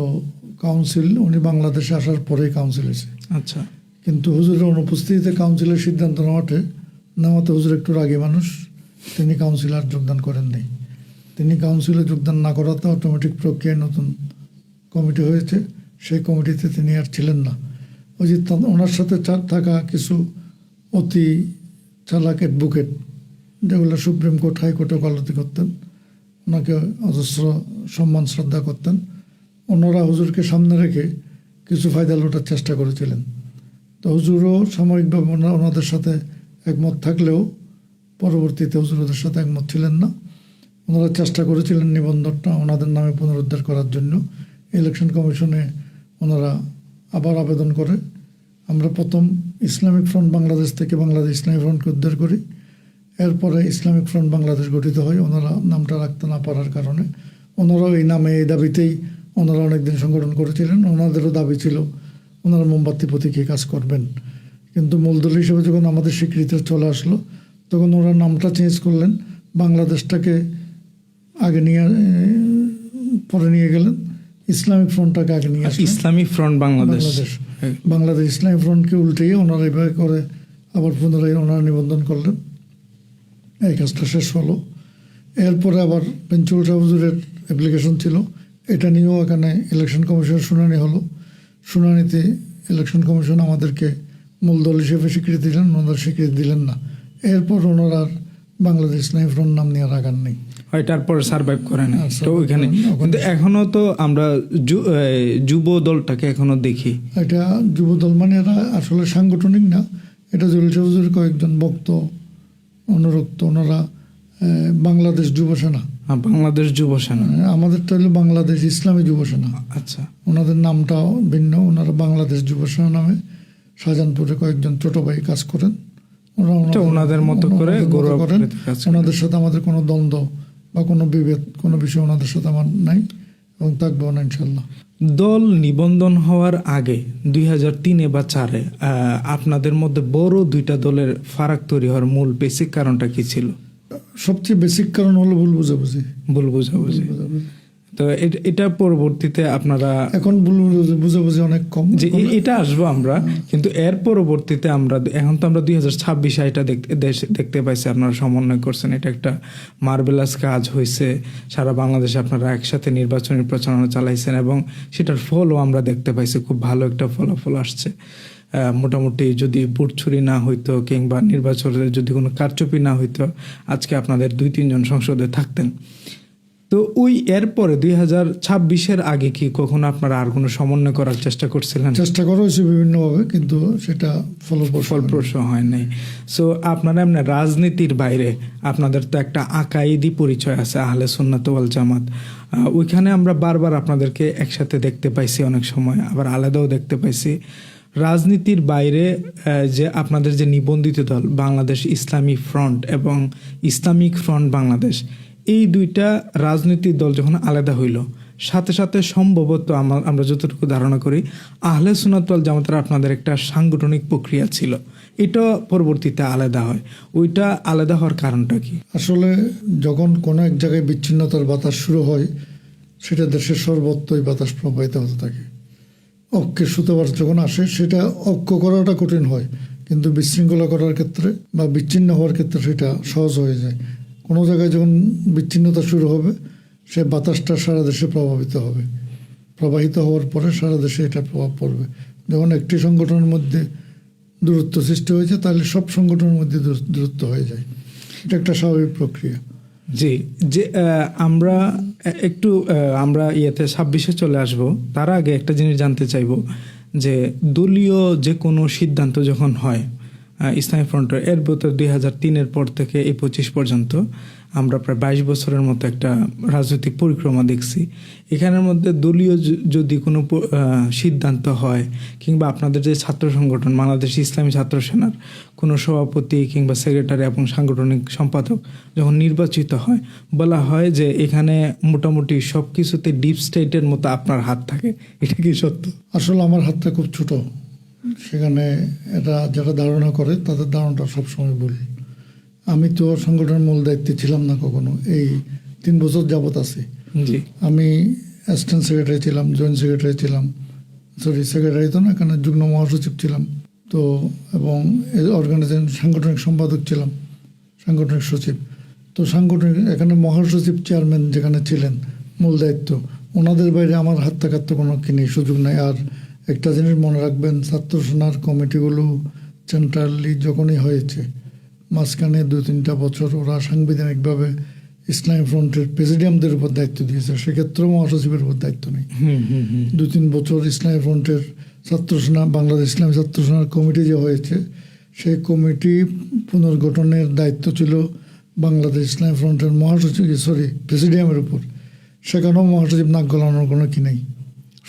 কাউন্সিল উনি বাংলাদেশে আসার পরেই কাউন্সিল হয়েছে। আচ্ছা। কিন্তু হুজুরের অনুপস্থিতিতে কাউন্সিলের সিদ্ধান্ত নেওয়াতে হুজুর একটু রাগী মানুষ, তিনি কাউন্সিলে আর যোগদান করেননি। তিনি কাউন্সিলে যোগদান না করাতে অটোমেটিক প্রক্রিয়ায় নতুন কমিটি হয়েছে, সেই কমিটিতে তিনি আর ছিলেন না। ওই যে ওনার সাথে থাকা কিছু অতি চালাক অ্যাডভোকেট, যেগুলো সুপ্রিম কোর্ট হাইকোর্টে ওকালতি করতেন, ওনাকে অজস্র সম্মান শ্রদ্ধা করতেন, ওনারা হুজুরকে সামনে রেখে কিছু ফায়দা লোটার চেষ্টা করেছিলেন। তো হুজুরও সাময়িকভাবে ওনাদের সাথে একমত থাকলেও পরবর্তীতে হুজুর ওদের সাথে একমত ছিলেন না। ওনারা চেষ্টা করেছিলেন নিবন্ধনটা ওনাদের নামে পুনরুদ্ধার করার জন্য। ইলেকশন কমিশনে ওনারা আবার আবেদন করে। আমরা প্রথম ইসলামিক ফ্রন্ট বাংলাদেশ থেকে বাংলাদেশ ইসলামিক ফ্রন্টকে উদ্ধার করি। এরপরে ইসলামিক ফ্রন্ট বাংলাদেশ গঠিত হয়। ওনারা নামটা রাখতে না পারার কারণে ওনারাও এই নামে এই দাবিতেই ওনারা অনেকদিন সংগঠন করেছিলেন। ওনাদেরও দাবি ছিল ওনারা মোমবাতি প্রতীকে কাজ করবেন। কিন্তু মূলদল হিসেবে যখন আমাদের স্বীকৃতি চলে আসলো তখন ওরা নামটা চেঞ্জ করলেন, বাংলাদেশটাকে আগে পরে নিয়ে গেলেন, ইসলামিক ফ্রন্টটাকে আগে নিয়ে আসলেন। ইসলামিক ফ্রন্ট বাংলাদেশ ইসলামিক ফ্রন্টকে উল্টেই ওনারা এভাবে করে আবার পুনরায় ওনারা নিবন্ধন করলেন। এই কাজটা শেষ হলো। এরপরে আবার পেঞ্চুল শাহ হুজুরের অ্যাপ্লিকেশন ছিল, এটা নিয়েও এখানে ইলেকশন কমিশনের শুনানি হলো। শুনানিতে ইলেকশন কমিশন আমাদেরকে মূল দল হিসেবে স্বীকৃতি দিলেন, ওনারা স্বীকৃতি দিলেন না। এরপর ওনারা বাংলাদেশ ইসলামী ফ্রন্ট নাম নিয়ে রাখান নেই, তারপর সার্ভাইভ করে না। তো ওইখানে কিন্তু এখনো তো আমরা যুব দলটাকে এখনো দেখি। এটা যুব দল মানে এরা আসলে সাংগঠনিক না, এটা জলিল শাহ হুজুরের কয়েকজন ভক্ত অনুরক্ত, ওনারা বাংলাদেশ যুব সেনা। বাংলাদেশ যুব সেনা, আমাদেরটা হলো বাংলাদেশ ইসলামী যুব সেনা। আচ্ছা, ওনাদের নামটাও ভিন্ন। ওনারা বাংলাদেশ যুব সেনা নামে শাহজাহানপুরে কয়েকজন ছোট ভাই কাজ করেন। ওনাদের মতো করে করেন। ওনাদের সাথে আমাদের কোনো দ্বন্দ্ব বা কোনো বিভেদ কোনো বিষয় ওনাদের সাথে আমার নাই এবং থাকবো না ইনশাল্লাহ। দল নিবন্ধন হওয়ার আগে 2003 বা 2004 আপনাদের মধ্যে বড় দুইটা দলের ফারাক তৈরি হওয়ার মূল বেসিক কারণটা কি ছিল? সবচেয়ে বেসিক কারণ হলো ভুল বোঝাবুঝি। তো এটা পরবর্তীতে আপনারা এখন ভুল বুঝাবুঝি অনেক কম, যে এটা আসবো আমরা, কিন্তু এর পরবর্তীতে আমরা এখন তো আমরা 2026 এটা দেখতে পাইছি আপনারা সমন্বয় করছেন। এটা একটা মার্বেলাস কাজ হয়েছে। সারা বাংলাদেশে আপনারা একসাথে নির্বাচনী প্রচারণা চালাইছেন এবং সেটার ফলও আমরা দেখতে পাইছি, খুব ভালো একটা ফলাফল আসছে। মোটামুটি যদি বুটছুরি না হইতো কিংবা নির্বাচনের যদি কোনো কারচুপি না হইতো আজকে আপনাদের 2-3 জন সংসদে থাকতেন। তো ওই এরপরে 2026-এর আগে কি কখনো আপনারা আর কোনো সমন্বয় করার চেষ্টা করছিলেন? চেষ্টা করা হয়েছে বিভিন্নভাবে, কিন্তু সেটা ফলপ্রসূ হয় নাই। সো আপনারা এমনি রাজনীতির বাইরে আপনাদের তো একটা আকাইদি পরিচয় আছে, আহলে সুন্নাত ওয়াল জামাত। ওইখানে আমরা বারবার আপনাদেরকে একসাথে দেখতে পাইছি, অনেক সময় আবার আলাদাও দেখতে পাইছি। রাজনীতির বাইরে যে আপনাদের যে নিবন্ধিত দল বাংলাদেশ ইসলামী ফ্রন্ট এবং ইসলামিক ফ্রন্ট বাংলাদেশ, এই দুইটা রাজনৈতিক দল যখন আলাদা হইল, সাথে সাথে সম্ভবত আমরা যতটুকু ধারণা করি আহলে সুন্নাত ওয়াল জামাতের আপনাদের একটা সাংগঠনিক প্রক্রিয়া ছিল, এটা পরবর্তীতে আলাদা হয়। ওইটা আলাদা হওয়ার কারণটা কি? আসলে যখন কোনো এক জায়গায় বিচ্ছিন্নতার বাতাস শুরু হয় সেটা দেশের সর্বত্রই বাতাস প্রবাহিত হতে থাকে। অক্ষের সুতোবাস যখন আসে সেটা অক্ষ করাটা কঠিন হয়, কিন্তু বিশৃঙ্খলা করার ক্ষেত্রে বা বিচ্ছিন্ন হওয়ার ক্ষেত্রে সেটা সহজ হয়ে যায়। কোনো জায়গায় যখন বিচ্ছিন্নতা শুরু হবে, সে বাতাসটা সারা দেশে প্রবাহিত হওয়ার পরে সারা দেশে এটা প্রভাব পড়বে। যখন একটি সংগঠনের মধ্যে দূরত্ব সৃষ্টি হয়েছে, তাহলে সব সংগঠনের মধ্যে দূরত্ব হয়ে যায়। এটা একটা স্বাভাবিক প্রক্রিয়া। জি, যে আমরা একটু আমরা 26-এ চলে আসব। তার আগে একটা জিনিস জানতে চাইব যে দলীয় যে কোনো সিদ্ধান্ত যখন হয় ইসলামী ফ্রন্টের, এর ভিতর 2003-এর পর থেকে এই 25 পর্যন্ত আমরা প্রায় 22 বছরের মতো একটা রাজনৈতিক পরিক্রমা দেখছি। এখানের মধ্যে দলীয় যদি কোনো সিদ্ধান্ত হয়, কিংবা আপনাদের যে ছাত্র সংগঠন বাংলাদেশ ইসলামী ছাত্র সেনার কোনো সভাপতি কিংবা সেক্রেটারি এবং সাংগঠনিক সম্পাদক যখন নির্বাচিত হয়, বলা হয় যে এখানে মোটামুটি সব কিছুতে ডিপ স্টেটের মতো আপনার হাত থাকে। এটা কি সত্য? আসলে আমার হাতটা খুব ছোট। সেখানে এটা যারা ধারণা করে তাদের ধারণাটা সবসময় ভুল। আমি তো সংগঠনের মূল দায়িত্বে ছিলাম না কখনো। এই 3 বছর যাবৎ আছি। জি, আমি অ্যাসিস্ট্যান্ট সেক্রেটারি ছিলাম, জয়েন্ট সেক্রেটারি ছিলাম, সেক্রেটারি তো না, এখানে যুগ্ম মহাসচিব ছিলাম তো, এবং অর্গানাইজেশন সাংগঠনিক সম্পাদক ছিলাম, সাংগঠনিক সচিব। তো সাংগঠনিক এখানে মহাসচিব চেয়ারম্যান যেখানে ছিলেন মূল দায়িত্ব, ওনাদের বাইরে আমার হাত থাকার তো কোনো সুযোগ নাই। আর একটা জিনিস মনে রাখবেন, ছাত্র সেনার কমিটিগুলো সেন্ট্রালি যখনই হয়েছে, মাঝখানে 2-3টা বছর ওরা সাংবিধানিকভাবে ইসলামী ফ্রন্টের প্রেসিডিয়ামদের উপর দায়িত্ব দিয়েছে, সেক্ষেত্রেও মহাসচিবের উপর দায়িত্ব নেই। 2-3 বছর ইসলামী ফ্রন্টের ছাত্র সেনা, বাংলাদেশ ইসলামী ছাত্র সেনার কমিটি যে হয়েছে, সেই কমিটি পুনর্গঠনের দায়িত্ব ছিল বাংলাদেশ ইসলামী ফ্রন্টের প্রেসিডিয়ামের উপর। সেখানেও মহাসচিব নাক গলানোর কোনো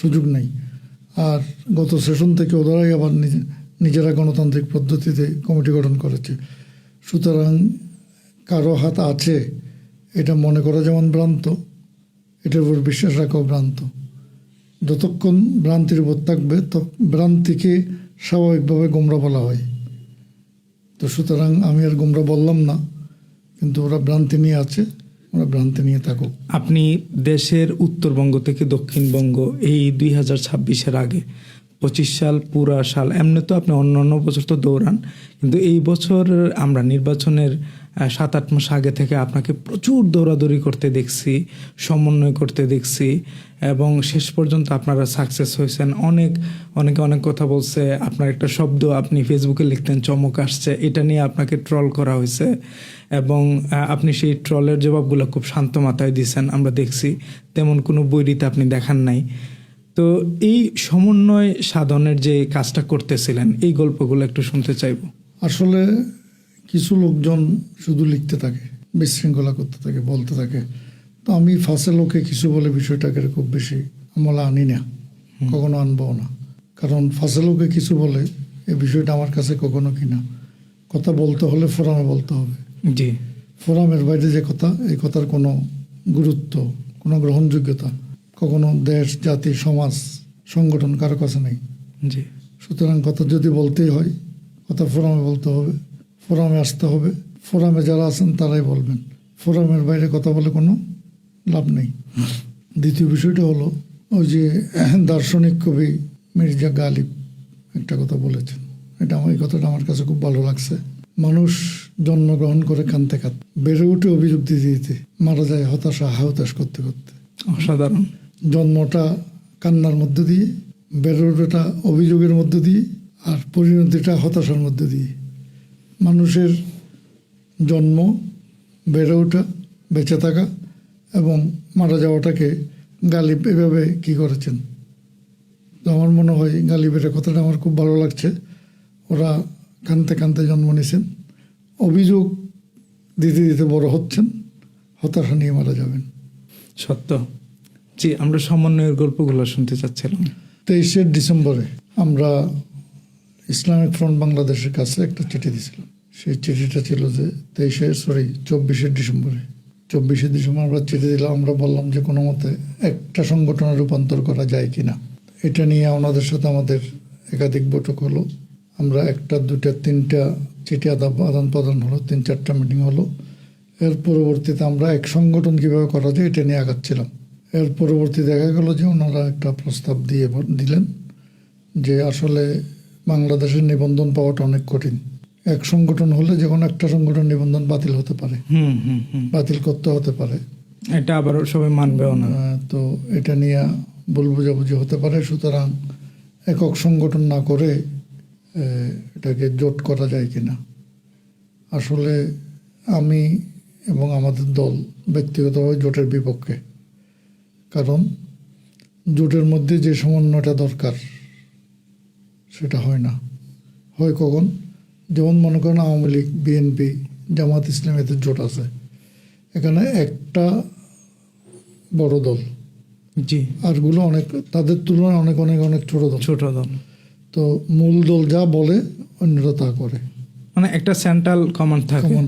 সুযোগ নেই। আর গত সেশন থেকে ওরাই আবার নিজেরা গণতান্ত্রিক পদ্ধতিতে কমিটি গঠন করেছে। সুতরাং কারো হাত আছে এটা মনে করা যেমন ভ্রান্ত, এটার উপর বিশ্বাস রাখাও ভ্রান্ত। যতক্ষণ ভ্রান্তির উপর থাকবে, ভ্রান্তিকে স্বাভাবিকভাবে গোমরা বলা হয়। তো সুতরাং আমি আর গোমরা বললাম না, কিন্তু ওরা ভ্রান্তি নিয়ে আছে, ওরা ভ্রান্তি নিয়ে থাকুক। আপনি দেশের উত্তরবঙ্গ থেকে দক্ষিণবঙ্গ এই 2026-এর আগে 25 সাল পুরা সাল, এমনি তো আপনি অন্য বছর তো দৌড়ান, কিন্তু এই বছর আমরা নির্বাচনের 7-8 মাস আগে থেকে আপনাকে প্রচুর দৌড়াদৌড়ি করতে দেখছি, সমন্বয় করতে দেখছি, এবং শেষ পর্যন্ত আপনারা সাকসেস হয়েছেন। অনেকে অনেক কথা বলছে। আপনার একটা শব্দ আপনি ফেসবুকে লিখতেন, চমক আসছে, এটা নিয়ে আপনাকে ট্রল করা হয়েছে, এবং আপনি সেই ট্রলের জবাবগুলো খুব শান্ত মাথায় দিয়েছেন, আমরা দেখছি। তেমন কোনো বৈরিতা আপনি দেখান নাই। তো এই সমন্বয় সাধনের যে কাজটা করতেছিলেন, এই গল্পগুলো একটু শুনতে চাইব। আসলে কিছু লোকজন শুধু লিখতে থাকে, বিশৃঙ্খলা করতে থাকে, বলতে থাকে। তো আমি ফাঁসে লোকে কিছু বলে বিষয়টাকে খুব বেশি আমলা আনি না, কখনো আনবও না। কারণ ফাঁসে লোকে কিছু বলে, এই বিষয়টা আমার কাছে কখনো কিনা। কথা বলতে হলে ফোরামে বলতে হবে। জি, ফোরামের বাইরে যে কথা, এই কথার কোনো গুরুত্ব, কোনো গ্রহণযোগ্যতা কখনো দেশ, জাতি, সমাজ, সংগঠন কারো কাছে নেই। জি, সুতরাং কথা যদি বলতেই হয়, কথা ফোরামে বলতে হবে, ফোরামে আসতে হবে। ফোরামে যারা আছেন তারাই বলবেন, ফোরামের বাইরে কথা বলে কোনো লাভ নেই। দ্বিতীয় বিষয়টা হলো, ওই যে দার্শনিক কবি মির্জা গালিব একটা কথা বলেছেন, এই কথাটা আমার কাছে খুব ভালো লাগছে। মানুষ জন্মগ্রহণ করে কাঁদতে কাঁদতে, বেড়ে উঠে অভিযোগ দিতে, মারা যায় হাহুতাশ করতে করতে। অসাধারণ। জন্মটা কান্নার মধ্যে দিয়ে, বেড়ে ওঠাটা অভিযোগের মধ্যে দিয়ে, আর পরিণতিটা হতাশার মধ্যে দিয়ে। মানুষের জন্ম, বেড়ে ওঠা, বেঁচে থাকা এবং মারা যাওয়াটাকে গালিব এভাবে কি করেছেন। তো আমার মনে হয় গালিবের কথাটা আমার খুব ভালো লাগছে। ওরা কানতে কানতে জন্ম নিয়েছেন, অভিযোগ দিতে দিতে বড় হচ্ছেন, হতাশা নিয়ে মারা যাবেন। সত্য। জি, আমরা সমন্বয়ের গল্পগুলো শুনতে চাচ্ছিলাম। 23শে ডিসেম্বরে আমরা ইসলামিক ফ্রন্ট বাংলাদেশের কাছে একটা চিঠি দিয়েছিলাম। সেই চিঠিটা ছিল যে 24শে ডিসেম্বরে আমরা চিঠি দিলাম। আমরা বললাম যে কোনো মতে একটা সংগঠনে রূপান্তর করা যায় কিনা। এটা নিয়ে ওনাদের সাথে আমাদের একাধিক বৈঠক হলো। আমরা 1টা 2টা 3টা চিঠি আদান প্রদান হলো, 3-4টা মিটিং হলো। এর পরবর্তীতে আমরা এক সংগঠন কীভাবে করা যায় এটা নিয়ে আগাচ্ছিলাম। এর পরবর্তী দেখা গেল যে ওনারা একটা প্রস্তাব দিলেন যে আসলে বাংলাদেশের নিবন্ধন পাওয়াটা অনেক কঠিন। এক সংগঠন হলে যে কোনো একটা সংগঠন নিবন্ধন বাতিল হতে পারে, বাতিল করতে হতে পারে, এটা আবার সবাই মানবেও না। তো এটা নিয়ে ভুল বোঝাবুঝি হতে পারে। সুতরাং একক সংগঠন না করে এটাকে জোট করা যায় কিনা। আসলে আমি এবং আমাদের দল ব্যক্তিগতভাবে জোটের বিপক্ষে, কারণ জোটের মধ্যে যে সমন্বয়টা দরকার সেটা হয় না। হয় কখন, যেমন মনে করেন আওয়ামী লীগ, বিএনপি, জামাত ইসলাম, এদের জোট আছে, এখানে একটা বড় দল, জি, আরগুলো অনেক, তাদের তুলনায় অনেক অনেক অনেক ছোট দল। ছোট দল, তো মূল দল যা বলে অন্যরা তা করে, মানে একটা সেন্ট্রাল কমান্ড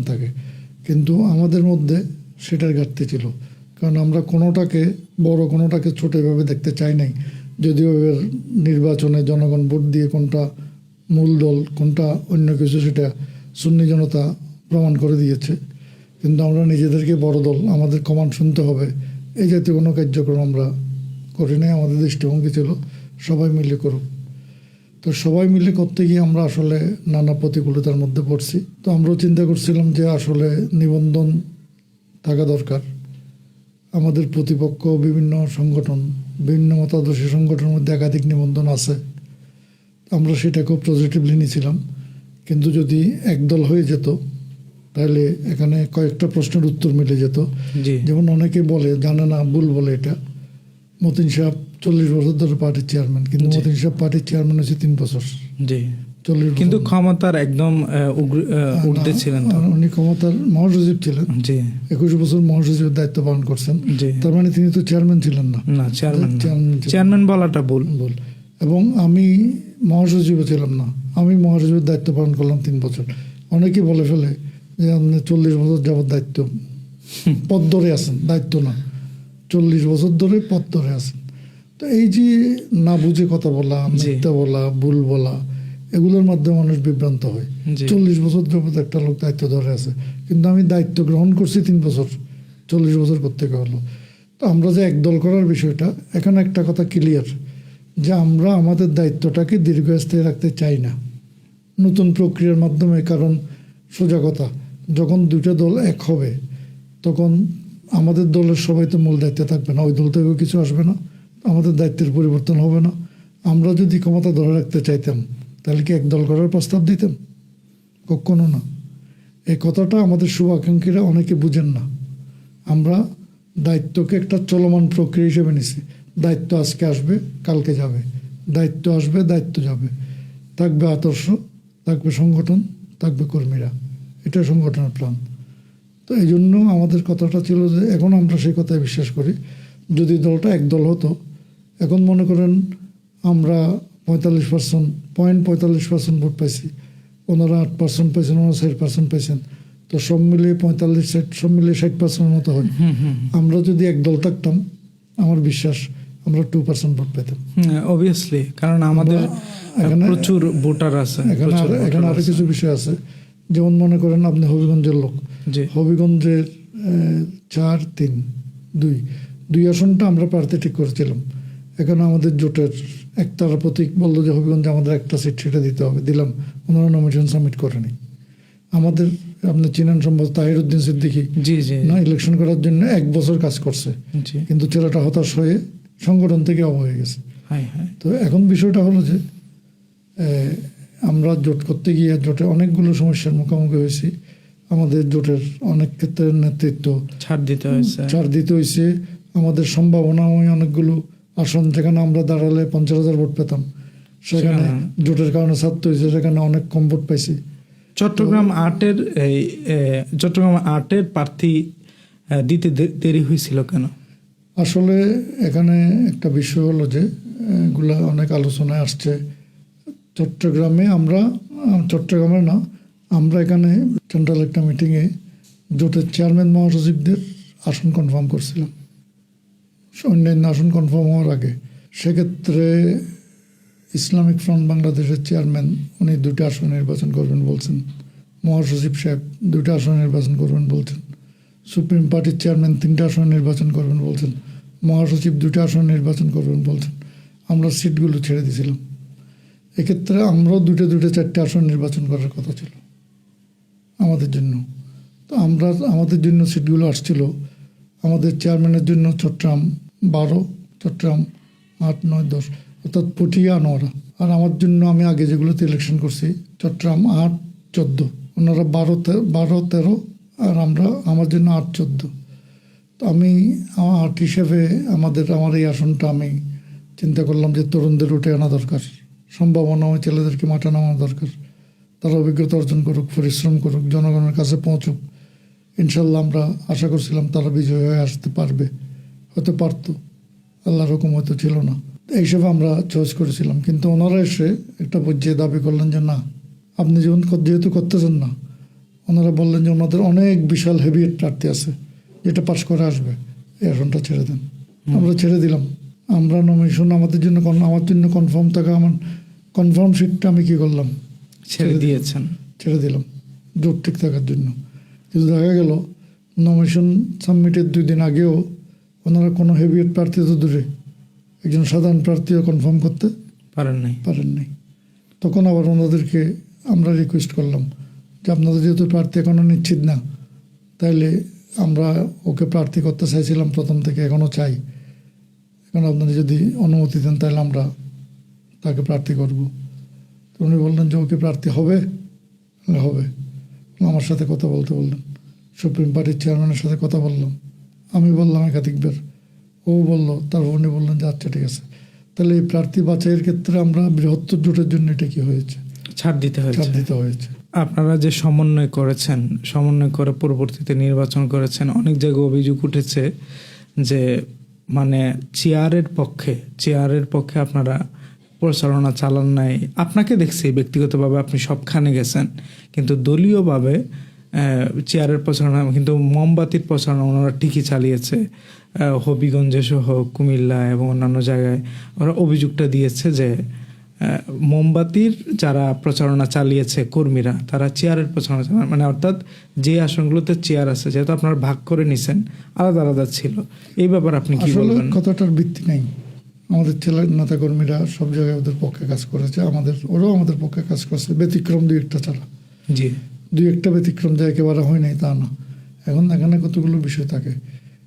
থাকে। কিন্তু আমাদের মধ্যে সেটার ঘাটতি ছিল, কারণ আমরা কোনোটাকে বড় কোনোটাকে ছোট এভাবে দেখতে চাই নাই। যদিও এর নির্বাচনে জনগণ ভোট দিয়ে কোনটা মূল দল কোনটা অন্য কিছু সেটা সুন্নি জনতা প্রমাণ করে দিয়েছে, কিন্তু আমরা নিজেদেরকে বড় দল, আমাদের কমান্ড শুনতে হবে, এই জাতীয় কোনো কার্যক্রম আমরা করি নাই। আমাদের দৃষ্টিভঙ্গি ছিল সবাই মিলে করুক। তো সবাই মিলে করতে গিয়ে আমরা আসলে নানা প্রতিকূলতার মধ্যে পড়ছি। তো আমরাও চিন্তা করছিলাম যে আসলে নিবন্ধন থাকা দরকার। আমাদের প্রতিপক্ষ বিভিন্ন সংগঠন, বিভিন্ন মতাদর্শী সংগঠনের মধ্যে একাধিক নিবন্ধন আছে। আমরা সেটা খুব পজিটিভলি নিয়েছিলাম, কিন্তু যদি একদল হয়ে যেত তাহলে এখানে কয়েকটা প্রশ্নের উত্তর মিলে যেত। যেমন অনেকে বলে, জানে না, ভুল বলে এটা, মতিন সাহেব 40 বছর ধরে পার্টির চেয়ারম্যান, কিন্তু মতিন সাহেব পার্টির চেয়ারম্যান হয়েছে 3 বছর, 40 বছর। কিন্তু ক্ষমতার একদম ঊর্ধ্বে ছিলেন। উনি ক্ষমতার মহাসচিব ছিলেন, 21 বছর মহাসচিবের দায়িত্ব পালন করছেন। তার মানে তিনি তো চেয়ারম্যান ছিলেন না। চেয়ারম্যান বলাটা ভুল। এবং আমি মহাসচিবও ছিলাম না, আমি মহাসচিবের দায়িত্ব পালন করলাম 3 বছর। অনেকেই বলে ফেলে যে আপনি 40 বছর যাবত দায়িত্ব পদ ধরে আছেন, দায়িত্ব না, 40 বছর ধরে পদ ধরে আছেন। তো এই যে না বুঝে কথা বলা, মিথ্যা বলা, ভুল বলা, এগুলোর মাধ্যমে মানুষ বিভ্রান্ত হয়। 40 বছর যাবত একটা লোক দায়িত্ব ধরে আছে, কিন্তু আমি দায়িত্ব গ্রহণ করছি 3 বছর, 40 বছর করতে হলো। তো আমরা যে একদল করার বিষয়টা, এখানে একটা কথা ক্লিয়ার যে আমরা আমাদের দায়িত্বটাকে দীর্ঘস্থায়ী রাখতে চাই না নতুন প্রক্রিয়ার মাধ্যমে। কারণ সোজা কথা, যখন দুইটা দল এক হবে তখন আমাদের দলের সবাই তো মূল দায়িত্বে থাকবে না, ওই দল থেকেও কিছু আসবে না, আমাদের দায়িত্বের পরিবর্তন হবে না। আমরা যদি ক্ষমতা ধরে রাখতে চাইতাম তাহলে কি এক দল করার প্রস্তাব দিতাম? কখনো না। এই কথাটা আমাদের শুভাকাঙ্ক্ষীরা অনেকে বুঝেন না। আমরা দায়িত্বকে একটা চলমান প্রক্রিয়া হিসেবে নিছি। দায়িত্ব আজকে আসবে, কালকে যাবে, দায়িত্ব আসবে, দায়িত্ব যাবে, থাকবে আদর্শ, থাকবে সংগঠন, থাকবে কর্মীরা, এটা সংগঠনের প্রাণ। তো এই জন্য আমাদের কথাটা ছিল যে এখন আমরা সেই কথায় বিশ্বাস করি, যদি দলটা এক দল হতো, এখন মনে করেন আমরা 45% ভোট পাইছি, ওনারা 8% পাইছেন, ওনারা 60% পাইছেন, তো সব মিলিয়ে 45-60, সব মিলিয়ে 60% মতো হয়। আমরা যদি এক দল থাকতাম, আমার বিশ্বাস আমরা 2% ভোট পেতাম। অবভিয়াসলি, কারণ আমাদের প্রচুর ভোটার আছে। এখানে আরো কিছু বিষয় আছে, যেমন মনে করেন আপনি হবিগঞ্জের লোক, হবিগঞ্জের 4-3-2 আসনটা আমরা প্রার্থী ঠিক করেছিলাম। এখানে আমাদের জোটের একতারা প্রতীক বললো যে হবিগঞ্জে আমাদের একটা সিট, সেটা দিতে হবে, দিলাম, ওনারা নমিনেশন সাবমিট করেনি। আমাদের আপনি চিনেন সম্ভব তাহিরউদ্দিন সিদ্দিকী, না, ইলেকশন করার জন্য 1 বছর কাজ করছে, কিন্তু ছেলেটা হতাশ হয়ে সংগঠন থেকে অব হয়ে গেছে। তো এখন বিষয়টা হলো যে আমরা জোট করতে গিয়ে জোটে অনেকগুলো সমস্যার মুখোমুখি হয়েছি। আমাদের জোটের অনেক ক্ষেত্রে নেতৃত্ব ছাড় দিতে হয়েছে। আমাদের সম্ভাবনাময় অনেকগুলো আসন, যেখানে আমরা দাঁড়ালে 50,000 ভোট পেতাম, সেখানে জোটের কারণে ছাড়তে হয়েছে, সেখানে অনেক কম ভোট পাইছি। চট্টগ্রাম 8-এর প্রার্থী দিতে দেরি হয়েছিল কেন? আসলে এখানে একটা বিষয় হলো যে এগুলা অনেক আলোচনায় আসছে। চট্টগ্রামে না, আমরা এখানে সেন্ট্রাল একটা মিটিংয়ে জোটের চেয়ারম্যান মহাসচিবদের আসন কনফার্ম করছিলাম, অন্যান্য আসন কনফার্ম হওয়ার আগে। সেক্ষেত্রে ইসলামিক ফ্রন্ট বাংলাদেশের চেয়ারম্যান উনি 2টা আসন নির্বাচন করবেন বলছেন, মহাসচিব সাহেব 2টা আসন নির্বাচন করবেন বলছেন, সুপ্রিম পার্টির চেয়ারম্যান 3টা আসন নির্বাচন করবেন বলছেন, মহাসচিব 2টা আসন নির্বাচন করবেন বলছেন, আমরা সিটগুলো ছেড়ে দিয়েছিলাম। এক্ষেত্রে আমরাও 4টে আসন নির্বাচন করার কথা ছিল আমাদের জন্য। তো আমাদের জন্য সিটগুলো আসছিল। আমাদের চেয়ারম্যানের জন্য চট্টগ্রাম 12, চট্টগ্রাম 8, 9, 10, অর্থাৎ পটিয়া আনোয়ারা। আর আমার জন্য আমি আগে যেগুলোতে ইলেকশন করছি চট্টগ্রাম 8, 14, ওনারা 12, 13, আর আমার জন্য 8, 14। তো আমি আমার 8 হিসেবে আমার এই আসনটা আমি চিন্তা করলাম যে তরুণদের উঠে আনা দরকার, সম্ভাবনা ওই ছেলেদেরকে মাঠে নামানো দরকার, তারা অভিজ্ঞতা অর্জন করুক, পরিশ্রম করুক, জনগণের কাছে পৌঁছুক। ইনশাল্লাহ আমরা আশা করছিলাম তারা বিজয় হয়ে আসতে পারবে, হয়তো পারত, আল্লাহর হুকুম হয়তো ছিল না। এই হিসেবে আমরা চয়েস করেছিলাম। কিন্তু ওনারা এসে একটা পর্যায়ে দাবি করলেন যে না, আপনি যেহেতু করতেছেন না, ওনারা বললেন যে ওনাদের অনেক বিশাল হেভিয়েট প্রার্থী আছে, যেটা পাশ করে আসবে, এই আসনটা ছেড়ে দেন। আমরা ছেড়ে দিলাম। আমরা নমিনেশন আমার জন্য কনফার্ম থাকা, আমার কনফার্ম সিটটা আমি কি করলাম, ছেড়ে দিলাম জোট ঠিক থাকার জন্য। কিন্তু দেখা গেল নমিনেশন সাবমিটের 2 দিন আগেও ওনারা কোনো হেভিয়েট প্রার্থী তো দূরে, একজন সাধারণ প্রার্থীও কনফার্ম করতে পারেন নাই। তখন আবার ওনাদেরকে আমরা রিকোয়েস্ট করলাম যে আপনাদের যেহেতু প্রার্থী এখনও নিশ্চিত না, তাইলে আমরা ওকে প্রার্থী করতে চাইছিলাম প্রথম থেকে, এখনও চাই, এখন আপনারা যদি অনুমতি দেন তাহলে আমরা তাকে প্রার্থী করব। তো উনি বললেন যে ওকে প্রার্থী হবে। আমার সাথে কথা বলতে বললেন, সুপ্রিম পার্টির চেয়ারম্যানের সাথে কথা বললাম, আমি বললাম একাধিকবার, ও বললো, তারপর উনি বললেন যে আচ্ছা ঠিক আছে। তাহলে এই প্রার্থী বাছাইয়ের ক্ষেত্রে আমরা বৃহত্তর জোটের জন্য এটা কি হয়েছে, ছাড় দিতে হয়েছে। আপনারা যে সমন্বয় করেছেন, সমন্বয় করে পরবর্তীতে নির্বাচন করেছেন, অনেক জায়গায় অভিযোগ উঠেছে যে মানে চেয়ারের পক্ষে আপনারা প্রচারণা চালান নাই। আপনাকে দেখছি ব্যক্তিগতভাবে আপনি সবখানে গেছেন, কিন্তু দলীয়ভাবে চেয়ারের প্রচারণা, কিন্তু মোমবাতির প্রচারণা ওনারা ঠিকই চালিয়েছে। হবিগঞ্জে সহ কুমিল্লা এবং অন্যান্য জায়গায় ওরা অভিযোগটা দিয়েছে যে মোমবাতির যারা প্রচারণা চালিয়েছে কর্মীরা, তারা চেয়ারের প্রচারণা চালান, মানে অর্থাৎ যে আসনগুলোতে চেয়ার আছে, যেহেতু আপনারা ভাগ করে নিছেন, আলাদা ছিল। এই ব্যাপারে আপনি কি বলবেন? কথাটার ভিত্তি নাই। আমাদের ছেলে নেতা কর্মীরা সব জায়গায় ওদের পক্ষে কাজ করেছে, ওরাও আমাদের পক্ষে কাজ করছে, ব্যতিক্রম 2-1টা ছাড়া। জি, 2-1টা ব্যতিক্রম যে একেবারে হয় নাই তা না। এখন এখানে কতগুলো বিষয় থাকে,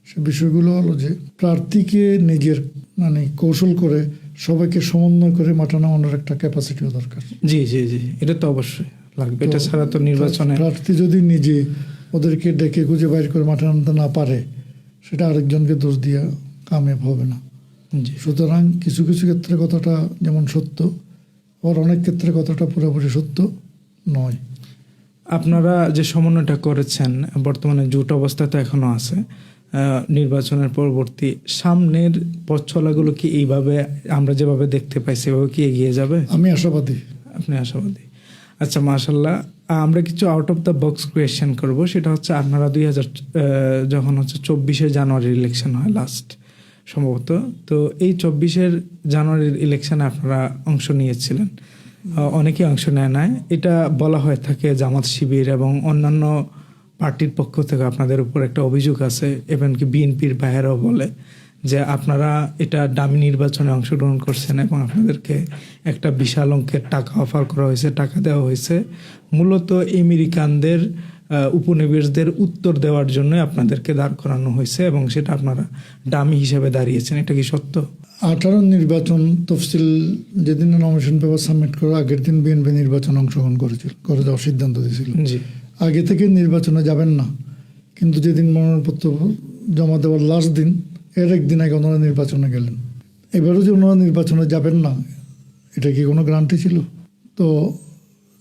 সে বিষয়গুলো হলো যে প্রার্থীকে নিজের মানে কৌশল করে সবাইকে সমন্বয় করে মাঠে নামানোর একটা ক্যাপাসিটিও দরকার। জি, এটা তো অবশ্যই লাগবে, এটা ছাড়া তো নির্বাচনে প্রার্থী যদি নিজে ওদেরকে ডেকে খুঁজে বাইর করে মাঠে নামতে না পারে, সেটা আরেকজনকে দোষ দিয়া কামিয়াব হবে না। সুতরাং কিছু ক্ষেত্রে কথাটা যেমন সত্য, আবার অনেক ক্ষেত্রে কথাটা পুরোপুরি সত্য নয়। আপনারা যে সমন্বয়টা করেছেন, বর্তমানে জোট অবস্থা তো এখনো আছে, নির্বাচনের পরবর্তী সামনের পথ চলাগুলো কি এইভাবে আমরা যেভাবে দেখতে পাই সেভাবে কি এগিয়ে যাবে? আমি আশাবাদী। আপনি আশাবাদী? আচ্ছা, মাশাল্লাহ। আমরা কিছু out of the box question করব। সেটা হচ্ছে আপনারা যখন 24শে জানুয়ারির ইলেকশন হয় লাস্ট সম্ভবত, তো এই 24শে জানুয়ারির ইলেকশনে আপনারা অংশ নিয়েছিলেন। অনেকেই অংশ নেয় না, এটা বলা হয়ে থাকে জামাত শিবির এবং অন্যান্য পার্টির পক্ষ থেকে আপনাদের উপর একটা অভিযোগ আছে, এমনকি বিএনপির বাইরেও বলে যে আপনারা এটা ডামি নির্বাচনে অংশগ্রহণ করছেন এবং আপনাদেরকে একটা বিশাল অঙ্কের টাকা অফার করা হয়েছে, টাকা দেওয়া হয়েছে মূলত আমেরিকানদের উপনিবেশদের উত্তর দেওয়ার জন্য আপনাদেরকে দাঁড় করানো হয়েছে এবং সেটা আপনারা ডামি হিসেবে দাঁড়িয়েছেন। এটা কি সত্য? 18 নির্বাচন তফসিল যেদিন নমিনেশন পেপার সাবমিট করার আগের দিন বিএনপি নির্বাচন অংশগ্রহণ করে যাওয়ার সিদ্ধান্ত দিয়েছিল। জি, আগে থেকে নির্বাচনে যাবেন না, কিন্তু যেদিন মনোনয়নপত্র জমা দেওয়ার লাস্ট দিন, এর একদিন আগে ওনারা নির্বাচনে গেলেন। এবারও যে ওনারা নির্বাচনে যাবেন না, এটা কি কোনো গ্যারান্টি ছিল? তো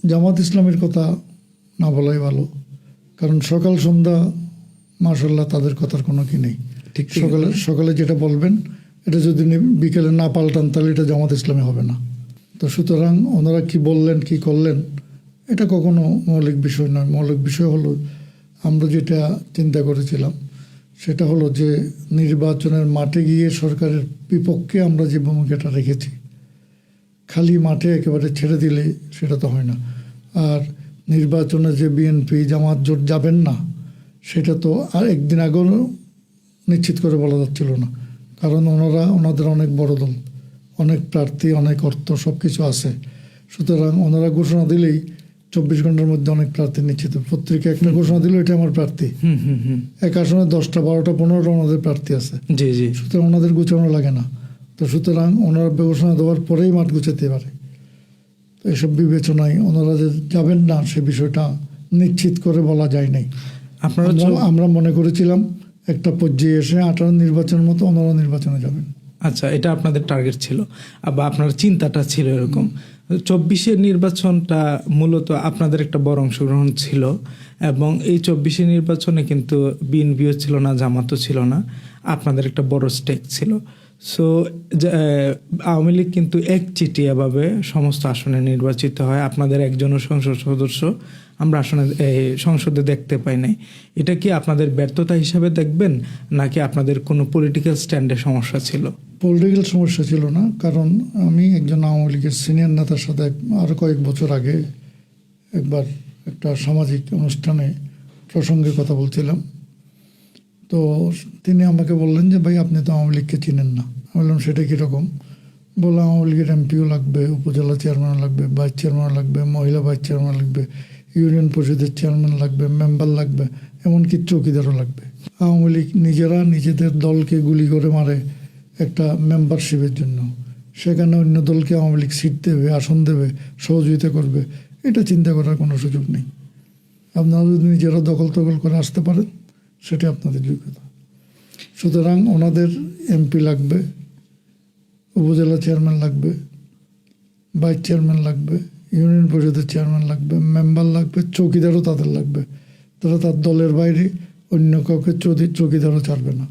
জামাত ইসলামের কথা না বলাই ভালো, কারণ সকাল সন্ধ্যা মাশাআল্লাহ তাদের কথার কোনো কি নেই। ঠিক সকালে যেটা বলবেন, এটা যদি বিকেলে না পাল্টান তাহলে এটা জামাত ইসলামে হবে না। তো সুতরাং ওনারা কি বললেন কি করলেন এটা কখনো মৌলিক বিষয় নয়। মৌলিক বিষয় হলো আমরা যেটা চিন্তা করেছিলাম সেটা হলো যে নির্বাচনের মাঠে গিয়ে সরকারের বিপক্ষে আমরা যে ভূমিকাটা রেখেছি, খালি মাঠে একেবারে ছেড়ে দিলে সেটা তো হয় না। আর নির্বাচনে যে বিএনপি জামাত জোট যাবেন না, সেটা তো আর একদিন আগেও নিশ্চিত করে বলা যাচ্ছিল না, কারণ ওনাদের অনেক বড় দল, অনেক প্রার্থী, অনেক অর্থ, সব কিছু আছে। সুতরাং ওনারা ঘোষণা দিলেই 24 ঘন্টার মধ্যে অনেক প্রার্থী নিশ্চিত। পত্রিকা একটা ঘোষণা দিল, এটা আমার প্রার্থী। এক আসনে 10টা 12টা 15টা ওনাদের প্রার্থী আছে। জি জি। সুতরাং ওনাদের গুছানো লাগে না। তো সুতরাং ওনারা ঘোষণা দেওয়ার পরেই মাঠ গুছাতে পারে। তো এসব বিবেচনায় ওনারা যে যাবেন না সে বিষয়টা নিশ্চিত করে বলা যায় নাই। আমরা মনে করেছিলাম একটা পর্যায়ে এসে 18 নির্বাচনের মতো ওনারা নির্বাচনে যাবেন। আচ্ছা, এটা আপনাদের টার্গেট ছিল বা আপনার চিন্তাটা ছিল এরকম। 24-এর নির্বাচনটা মূলত আপনাদের একটা বড় অংশগ্রহণ ছিল, এবং এই 24-এর নির্বাচনে কিন্তু বিএনপিও ছিল না, জামাতও ছিল না, আপনাদের একটা বড় স্টেক ছিল। সো আওয়ামী লীগ কিন্তু একচেটিয়াভাবে সমস্ত আসনে নির্বাচিত হয়। আপনাদের একজনও সংসদ সদস্য আমরা সংসদে দেখতে পাই নাই। এটা কি আপনাদের ব্যর্থতা হিসাবে দেখবেন, নাকি আপনাদের কোনো পলিটিক্যাল স্ট্যান্ডে সমস্যা ছিল? পলিটিক্যাল সমস্যা ছিল না, কারণ আমি একজন আওয়ামী লীগের সিনিয়র নেতার সাথে আরও কয়েক বছর আগে একবার একটা সামাজিক অনুষ্ঠানে প্রসঙ্গে কথা বলছিলাম। তো তিনি আমাকে বললেন যে ভাই, আপনি তো আওয়ামী লীগকে চিনেন না। আমি বললাম সেটা কীরকম? বললাম আওয়ামী লীগের এমপিও লাগবে, উপজেলা চেয়ারম্যান লাগবে, ভাইস চেয়ারম্যান লাগবে, মহিলা ভাইস চেয়ারম্যান লাগবে, ইউনিয়ন পরিষদের চেয়ারম্যান লাগবে, মেম্বার লাগবে, এমনকি চৌকিদারও লাগবে। আওয়ামী লীগ নিজেরা নিজেদের দলকে গুলি করে মারে একটা মেম্বারশিপের জন্য। সেখানে অন্য দলকে আওয়ামী লীগ সিট দেবে, আসন দেবে, সহযোগিতা করবে, এটা চিন্তা করার কোনো সুযোগ নেই। আপনারা যদি নিজেরা দখল করে আসতে পারেন, সেটা আপনাদের যোগ্যতা। সুতরাং ওনাদের এমপি লাগবে, উপজেলা চেয়ারম্যান লাগবে, ভাইস চেয়ারম্যান লাগবে, ইউনিয়ন পরিষদের চেয়ারম্যান লাগবে, মেম্বার লাগবে, চৌকিদারও তাদের লাগবে। তারা তার দলের বাইরে অন্য কাউকে চৌকিদারও ছাড়বে না।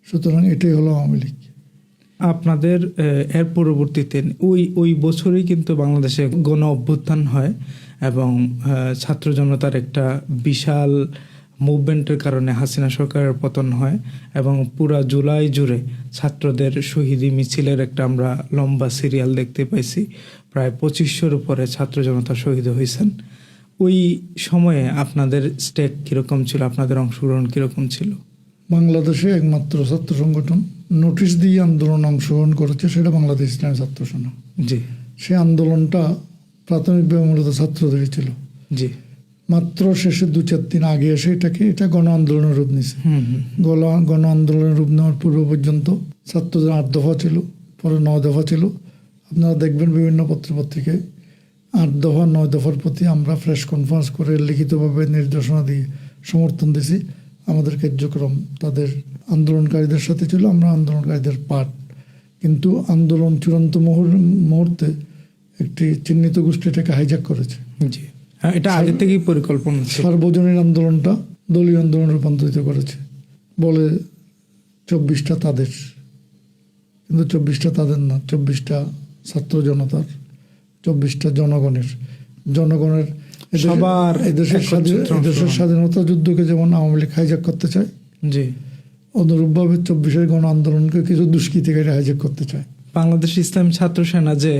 সুতরাং এটাই হলো আওয়ামী লীগ। আপনাদের এর পরবর্তীতে ওই বছরই কিন্তু বাংলাদেশে গণ অভ্যুত্থান হয়, এবং ছাত্র জনতার একটা বিশাল মুভমেন্টের কারণে হাসিনা সরকারের পতন হয়, এবং পুরা জুলাই জুড়ে ছাত্রদের শহীদি মিছিলের একটা আমরা লম্বা সিরিয়াল দেখতে পাইছি। প্রায় 2500-র উপরে ছাত্র জনতা শহীদ হয়েছেন। ওই সময়ে আপনাদের স্টেক কীরকম ছিল, আপনাদের অংশগ্রহণ কীরকম ছিল? বাংলাদেশে একমাত্র ছাত্র সংগঠন নোটিশ দিয়ে আন্দোলন অংশগ্রহণ করেছে, সেটা বাংলাদেশ ইসলামী ছাত্র সেনা। জি। সে আন্দোলনটা প্রাথমিকভাবে মূলত ছাত্রদেরই ছিল। জি। মাত্র শেষে 2-4 দিন আগে এসে এটা গণ আন্দোলনের রূপ নিয়েছে। গণ আন্দোলনের রূপ নেওয়ার পূর্ব পর্যন্ত ছাত্রদের 8 দফা ছিল, পরে 9 দফা ছিল। আপনারা দেখবেন বিভিন্ন পত্রপত্রিকায় 8 দফা 9 দফার প্রতি আমরা প্রেস কনফারেন্স করে লিখিতভাবে নির্দেশনা দিয়ে সমর্থন দিয়েছি। আমাদের কার্যক্রম তাদের আন্দোলনকারীদের সাথে ছিল, আমরা আন্দোলনকারীদের পার্ট। কিন্তু আন্দোলন চূড়ান্ত মুহূর্তে একটি চিহ্নিত গোষ্ঠী এটাকে হাইজ্যাক করেছে। জি, এটা আগে থেকেই পরিকল্পনা। সার্বজনীন আন্দোলনটা দলীয় আন্দোলনে রূপান্তরিত করেছে, বলে 24টা তাদের, কিন্তু 24টা তাদের না, 24টা ছাত্র জনতার, 24টা জনগণের সবার। দেশের স্বাধীনতা যুদ্ধকে যেমন আওয়ামী লীগ হাইজ্যাক করতে চায়, জি, অনুরূপভাবে 24-এর গণ আন্দোলনকে কিছু দুষ্কৃতিকারী হাইজ্যাক করতে চায়। বাংলাদেশ ইসলামী ছাত্র সেনা যে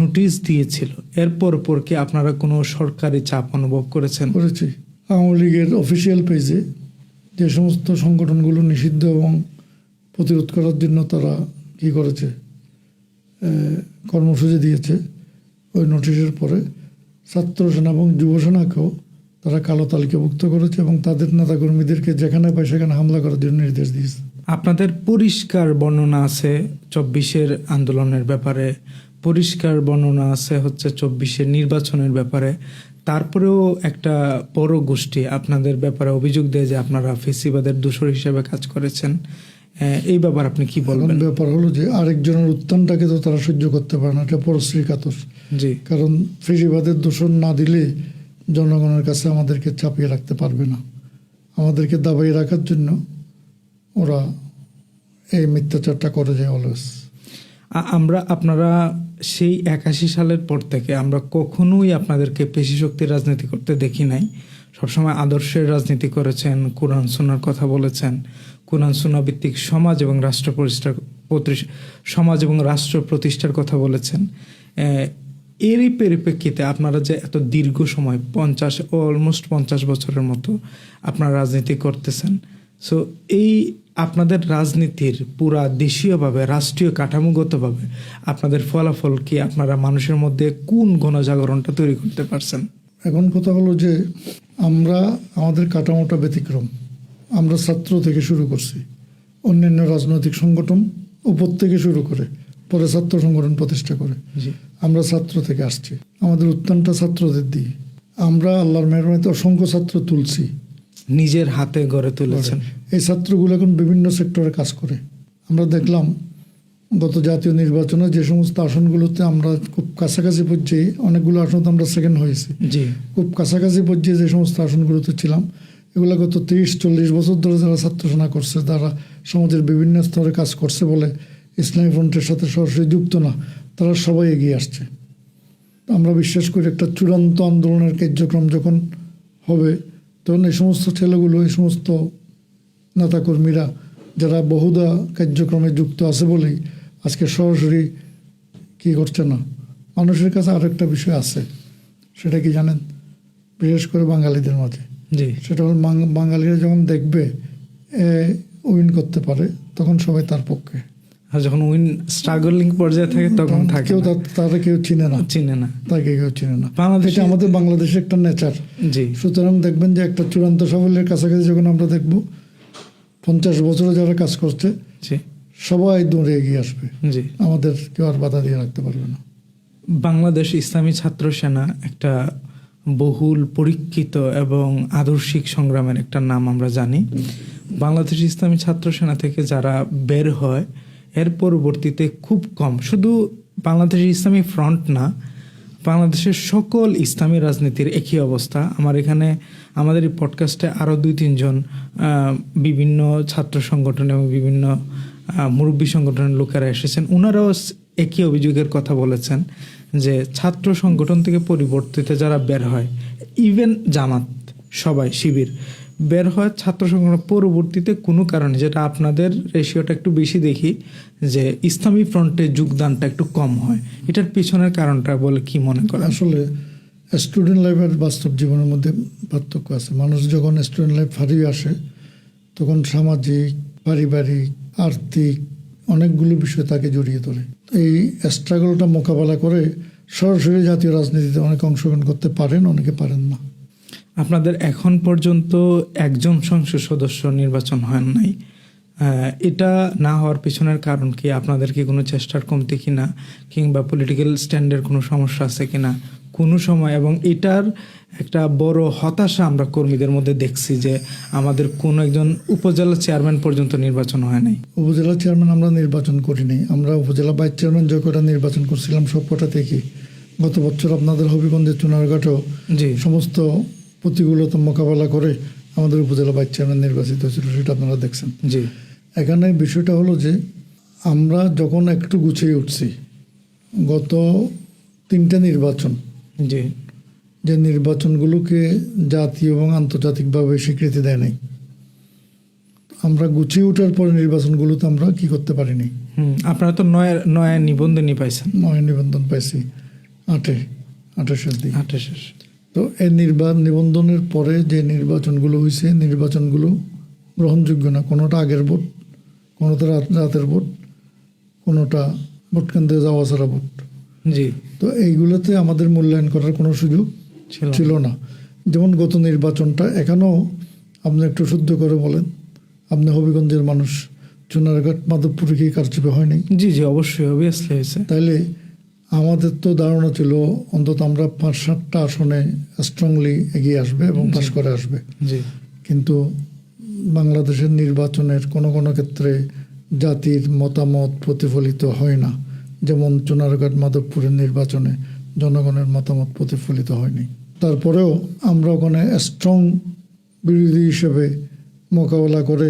নোটিশ দিয়েছিল, এরপর কি আপনারা কোনো সরকারি চাপ অনুভব করেছেন? করেছি। আওয়ামী লীগের অফিসিয়াল পেজে যে সমস্ত সংগঠনগুলো নিষিদ্ধ এবং প্রতিরোধ করার জন্য তারা কি করেছে, কর্মসূচি দিয়েছে, ওই নোটিশের পরে ছাত্র সেনা এবং যুব সেনাকেও তারা কালো তালিকাভুক্ত করেছে এবং তাদের নেতাকর্মীদেরকে যেখানে পায় সেখানে হামলা করার জন্য নির্দেশ দিয়েছে। আপনাদের পরিষ্কার বর্ণনা আছে 24-এর আন্দোলনের ব্যাপারে, পরিষ্কার বর্ণনা আছে হচ্ছে 24-এর নির্বাচনের ব্যাপারে। তারপরেও একটা বড় গোষ্ঠী আপনাদের ব্যাপারে অভিযোগ দেয় যে আপনারা ফেসিবাদের দোসর হিসেবে কাজ করেছেন। এই ব্যাপার আপনি কি বলবেন? ব্যাপার হলো যে আরেকজনের উত্থানটাকে তো তারা সহ্য করতে পারে না, এটা পরশ্রী কাতর। জি, কারণ ফেসিবাদের দোষর না দিলে জনগণের কাছে আমাদেরকে চাপিয়ে রাখতে পারবে না। আমাদেরকে দাবাই রাখার জন্য ওরা এই মিথ্যাচারটা করে যায় অলওয়েজ। আপনারা সেই 81 সালের পর থেকে আমরা কখনোই আপনাদেরকে পেশি শক্তির রাজনীতি করতে দেখি নাই। সবসময় আদর্শের রাজনীতি করেছেন, কোরআন সুন্নাহর কথা বলেছেন, কোরআন সুন্নাহ ভিত্তিক সমাজ এবং রাষ্ট্র প্রতিষ্ঠার কথা বলেছেন। এরই পরিপ্রেক্ষিতে আপনারা যে এত দীর্ঘ সময় অলমোস্ট 50 বছরের মতো আপনারা রাজনীতি করতেছেন, সো এই আপনাদের রাজনীতির পুরা দেশীয়ভাবে রাষ্ট্রীয় কাঠামোগতভাবে আপনাদের ফলাফল কি? আপনারা মানুষের মধ্যে কোন গণজাগরণটা তৈরি করতে পারছেন? এখন কথা হলো যে আমরা আমাদের কাঠামোটা ব্যতিক্রম। আমরা ছাত্র থেকে শুরু করছি, অন্যান্য রাজনৈতিক সংগঠন উপর থেকে শুরু করে পরে ছাত্র সংগঠন প্রতিষ্ঠা করে। জি, আমরা ছাত্র থেকে আসছি, আমাদের উত্থানটা ছাত্রদের দিয়ে। আমরা আল্লাহর মেহরবানিতে অসংখ্য ছাত্র তুলছি, নিজের হাতে গড়ে তুলেছেন। এই ছাত্রগুলো এখন বিভিন্ন সেক্টরে কাজ করে। আমরা দেখলাম গত জাতীয় নির্বাচনে যে সমস্ত আসনগুলোতে আমরা খুব কাছাকাছি পর্যায়ে, অনেকগুলো আসন আমরা সেকেন্ড হয়েছি, জি, খুব কাছাকাছি পর্যায়ে যে সমস্ত আসনগুলোতে ছিলাম, এগুলো গত 30-40 বছর ধরে যারা ছাত্র সেনা করছে, তারা সমাজের বিভিন্ন স্তরে কাজ করছে বলে ইসলামী ফ্রন্টের সাথে সরাসরি যুক্ত না, তারা সবাই এগিয়ে আসছে। আমরা বিশ্বাস করি একটা চূড়ান্ত আন্দোলনের কার্যক্রম যখন হবে, তখন এই সমস্ত ছেলেগুলো, এই সমস্ত নেতাকর্মীরা যারা বহুদা কার্যক্রমে যুক্ত আছে বলেই আজকে সরাসরি কি করছে না। মানুষের কাছে আরেকটা বিষয় আছে, সেটা কি জানেন? বিশেষ করে বাঙালিদের মাঝে, জি, সেটা হল বাঙালিরা যখন দেখবে উইন করতে পারে, তখন সবাই তার পক্ষে। আর যখন উইন স্ট্রাগলিং পর্যায়ে থাকে তখন থাকে কেউ না। তারা কেউ চিনে না, চিনে না। তাকে কেউ চিনে না। বাংলাদেশে- এটা আমাদের বাংলাদেশের একটা নেচার। জি, সুতরাং দেখবেন যে একটা চূড়ান্ত সাফল্যের কাছাকাছি যখন আমরা দেখব, 50 বছরে যারা কাজ করছে জি, সবাই দৌড়ে এগিয়ে আসবে, জি। আমাদের কেউ আর বাধা দিয়ে রাখতে পারবে না। বাংলাদেশ ইসলামী ছাত্র সেনা একটা বহুল পরীক্ষিত এবং আদর্শিক সংগ্রামের একটা নাম আমরা জানি। বাংলাদেশ ইসলামী ছাত্র সেনা থেকে যারা বের হয়, এর পরবর্তীতে খুব কম, শুধু বাংলাদেশ ইসলামী ফ্রন্ট না, বাংলাদেশের সকল ইসলামী রাজনীতির একই অবস্থা। আমার এখানে আমাদের এই পডকাস্টে আরও 2-3 জন বিভিন্ন ছাত্র সংগঠন এবং বিভিন্ন মুরব্বী সংগঠনের লোকেরা এসেছেন, ওনারাও একই অভিযোগের কথা বলেছেন যে ছাত্র সংগঠন থেকে পরিবর্তিত যারা বের হয়, ইভেন জামাত, সবাই শিবির বের হয় ছাত্র সংগঠন পরবর্তীতে কোনো কারণে, যেটা আপনাদের রেশিওটা একটু বেশি দেখি, যে ইসলামী ফ্রন্টে যোগদানটা একটু কম হয়। এটার পিছনের কারণটা বলে কি মনে করেন? আসলে স্টুডেন্ট লাইফ আর বাস্তব জীবনের মধ্যে পার্থক্য আছে। মানুষ যখন স্টুডেন্ট লাইফ হারিয়ে আসে, তখন সামাজিক, পারিবারিক, আর্থিক অনেকগুলো বিষয় তাকে জড়িয়ে ধরে। এই স্ট্রাগলটা মোকাবেলা করে সরাসরি জাতীয় রাজনীতিতে অনেকে অংশগ্রহণ করতে পারেন, অনেকে পারেন না। আপনাদের এখন পর্যন্ত একজন সংসদ সদস্য নির্বাচন হয় নাই। এটা না হওয়ার পিছনের কারণ কি? আপনাদের কি কোনো চেষ্টার কমতি কিনা, কিংবা পলিটিক্যাল স্ট্যান্ডের কোনো সমস্যা আছে কিনা কোনো সময়? এবং এটার একটা বড় হতাশা আমরা কর্মীদের মধ্যে দেখছি যে আমাদের কোনো একজন উপজেলা চেয়ারম্যান পর্যন্ত নির্বাচন হয় নাই। উপজেলা চেয়ারম্যান আমরা নির্বাচন করিনি। আমরা উপজেলা ভাইস চেয়ারম্যান যে কটা নির্বাচন করছিলাম সব কটা থেকে গত বছর আপনাদের হবিগঞ্জের চুনারঘাটেও জি, সমস্ত প্রতিকূলতা মোকাবেলা করে আমাদের উপজেলা ভাইস চেয়ারম্যান নির্বাচিত হয়েছিল, সেটা আপনারা দেখছেন। জি, এখানে বিষয়টা হলো যে আমরা যখন একটু গুছিয়ে উঠছি, গত 3টে নির্বাচন, জি, যে নির্বাচনগুলোকে জাতীয় এবং আন্তর্জাতিকভাবে স্বীকৃতি দেয় নাই, আমরা গুছিয়ে ওঠার পরে নির্বাচনগুলোতে আমরা কি করতে পারিনি। আপনারা তো নয়া নিবন্ধনই পাইছেন। 9 নিবন্ধন পাইছি, 28 দিকে। 28 তো এই নিবন্ধনের পরে যে নির্বাচনগুলো হয়েছে, নির্বাচনগুলো গ্রহণযোগ্য না। কোনোটা আগের ভোট, কোনোটা রাতের ভোট, কোনোটা ভোট কেন্দ্রে যাওয়া ছাড়া ভোট। জি, তো এইগুলোতে আমাদের মূল্যায়ন করার কোনো সুযোগ ছিল না। যেমন গত নির্বাচনটা, এখানেও আপনি একটু শুদ্ধ করে বলেন, আপনি হবিগঞ্জের মানুষ, চুনারঘাট মাধবপুরে কি কারচুপি হয়নি? জি, জি, অবশ্যই, অবভিয়াসলি হয়েছে। তাইলে আমাদের তো ধারণা ছিল অন্তত আমরা 5-7টা আসনে স্ট্রংলি এগিয়ে আসবে এবং পাশ করে আসবে। জি, কিন্তু বাংলাদেশের নির্বাচনের কোনো কোনো ক্ষেত্রে জাতির মতামত প্রতিফলিত হয় না। যেমন চুনারঘাট মাধবপুরের নির্বাচনে জনগণের মতামত প্রতিফলিত হয়নি। তারপরেও আমরা ওখানে স্ট্রং বিরোধী হিসেবে মোকাবেলা করে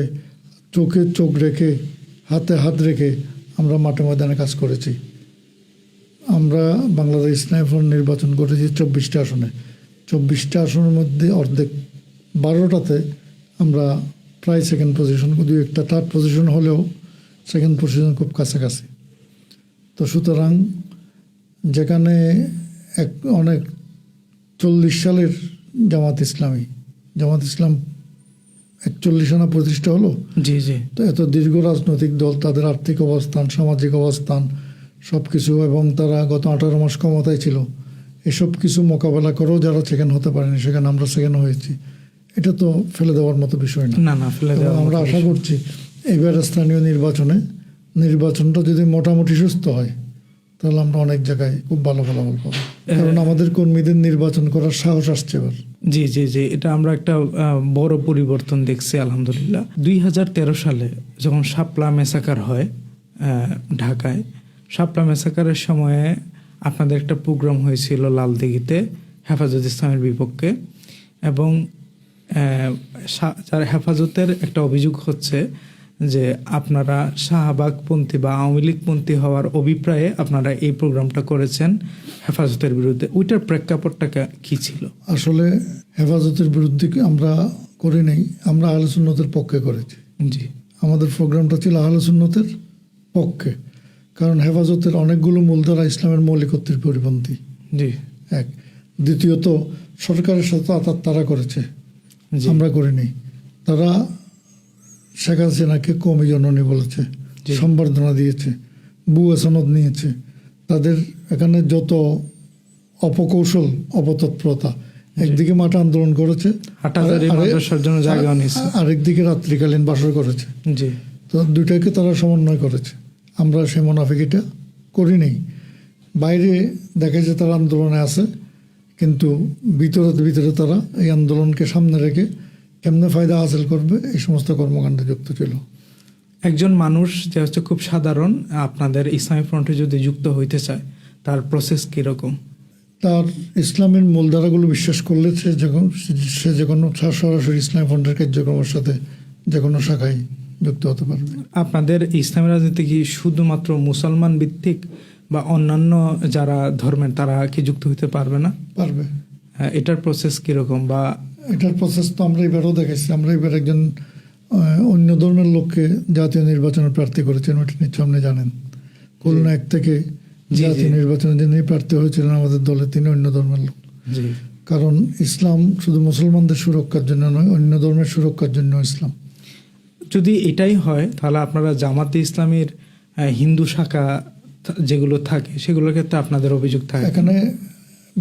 চোখে চোখ রেখে, হাতে হাত রেখে আমরা মাঠে ময়দানে কাজ করেছি। আমরা বাংলাদেশ ইসলামী ফ্রন্ট নির্বাচন করেছি 24টা আসনে। 24টা আসনের মধ্যে অর্ধেক 12টাতে আমরা প্রায় সেকেন্ড পজিশন, 2-1টা থার্ড পজিশন হলেও সেকেন্ড পজিশন খুব কাছাকাছি। তো সুতরাং যেখানে অনেক 40 সালের জামাত ইসলাম 41 আনা প্রতিষ্ঠা হলো। জি জি তো এত দীর্ঘ রাজনৈতিক দল, তাদের আর্থিক অবস্থান, সামাজিক অবস্থান সব কিছু, এবং তারা গত 18 মাস ক্ষমতায় ছিল, এসব কিছু মোকাবেলা করেও যারা সেখানে হতে পারেনি, সেখানে আমরা সেখানে হয়েছি, এটা তো ফেলে দেওয়ার মতো বিষয় না। না না ফেলে এবং দেওয়ার আমরা মতো আশা বিষয়। করছি এবার স্থানীয় নির্বাচনটা যদি মোটামুটি সুস্থ হয়, তাহলে আমরা অনেক জায়গায় খুব ভালো ফলাফল পাবো, কারণ আমাদের কর্মীদের নির্বাচন করার সাহস আসছে এবার। জি জি জি, এটা আমরা একটা বড় পরিবর্তন দেখছি আলহামদুলিল্লাহ। 2013 সালে যখন শাপলা মেসাকার হয় ঢাকায়, শাপলা মেসাকারের সময়ে আপনাদের একটা প্রোগ্রাম হয়েছিল লালদিঘিতে হেফাজত ইসলামের বিপক্ষে, এবং যার হেফাজতের একটা অভিযোগ হচ্ছে যে আপনারা শাহবাগপন্থী বা আওয়ামী লীগপন্থী হওয়ার অভিপ্রায়ে আপনারা এই প্রোগ্রামটা করেছেন হেফাজতের বিরুদ্ধে। ওইটার প্রেক্ষাপটটা কি ছিল? আসলে হেফাজতের বিরুদ্ধে আমরা করি নাই, আমরা আহলে সুন্নতের পক্ষে করেছি। জি আমাদের প্রোগ্রামটা ছিল আহলে সুন্নতের পক্ষে, কারণ হেফাজতের অনেকগুলো মূলধারা ইসলামের মৌলিকত্বের পরিপন্থী, জি এক। দ্বিতীয়ত সরকারের সাথে আতাত তারা করেছে, জি আমরা করিনি। তারা শেখ হাসিনাকে কমি জননী বলেছে, জি। সম্বর্ধনা দিয়েছে, বুয়া সনদ নিয়েছে। তাদের এখানে যত অপকৌশল, অপতৎপরতা, একদিকে মাঠে আন্দোলন করেছে, হাটহাজারী মাদ্রাসার জন্য জায়গা নিয়েছে, আরেকদিকে রাত্রিকালীন বাসর করেছে। জি তো দুইটাকে তারা সমন্বয় করেছে। আমরা সেই মোনাফিকিটা করিনি। বাইরে দেখা যায় তারা আন্দোলনে আছে, কিন্তু ভিতরে তারা এই আন্দোলনকে সামনে রেখে কেমনে ফায়দা হাসিল করবে এই সমস্ত কর্মকাণ্ডে যুক্ত ছিল। একজন মানুষ যে হচ্ছে খুব সাধারণ আপনাদের ইসলামী ফ্রন্টে যদি যুক্ত হইতে চায়, তার প্রসেস কিরকম? তার ইসলামের মূলধারাগুলো বিশ্বাস করলে সে যে কোনো সরাসরি ইসলামী ফ্রন্টের কার্যক্রমের সাথে যে কোনো শাখায় যুক্ত হতে পারবে। আপনাদের ইসলামী রাজনীতি কি শুধুমাত্র মুসলমান ভিত্তিক, বা অন্যান্য যারা ধর্মের তারা কি যুক্ত হতে পারবে না? পারবে। এটার প্রসেস কিরকম? বা এটার প্রসেস তো আমরা এবারও দেখেছি। আমরা এবার একজন অন্য ধর্মের লোককে জাতীয় নির্বাচনের প্রার্থী করেছেন, ওইটা নিশ্চয় আপনি জানেন। খুলনা 1 থেকে জাতীয় নির্বাচনে যিনি প্রার্থী হয়েছিলেন আমাদের দলে, তিনি অন্য ধর্মের লোক। জি কারণ ইসলাম শুধু মুসলমানদের সুরক্ষার জন্য নয়, অন্য ধর্মের সুরক্ষার জন্য ইসলাম। যদি এটাই হয়, তাহলে আপনারা জামাতে ইসলামীর হিন্দু শাখা যেগুলো থাকে সেগুলোর ক্ষেত্রে আপনাদের অভিযোগ থাকে। এখানে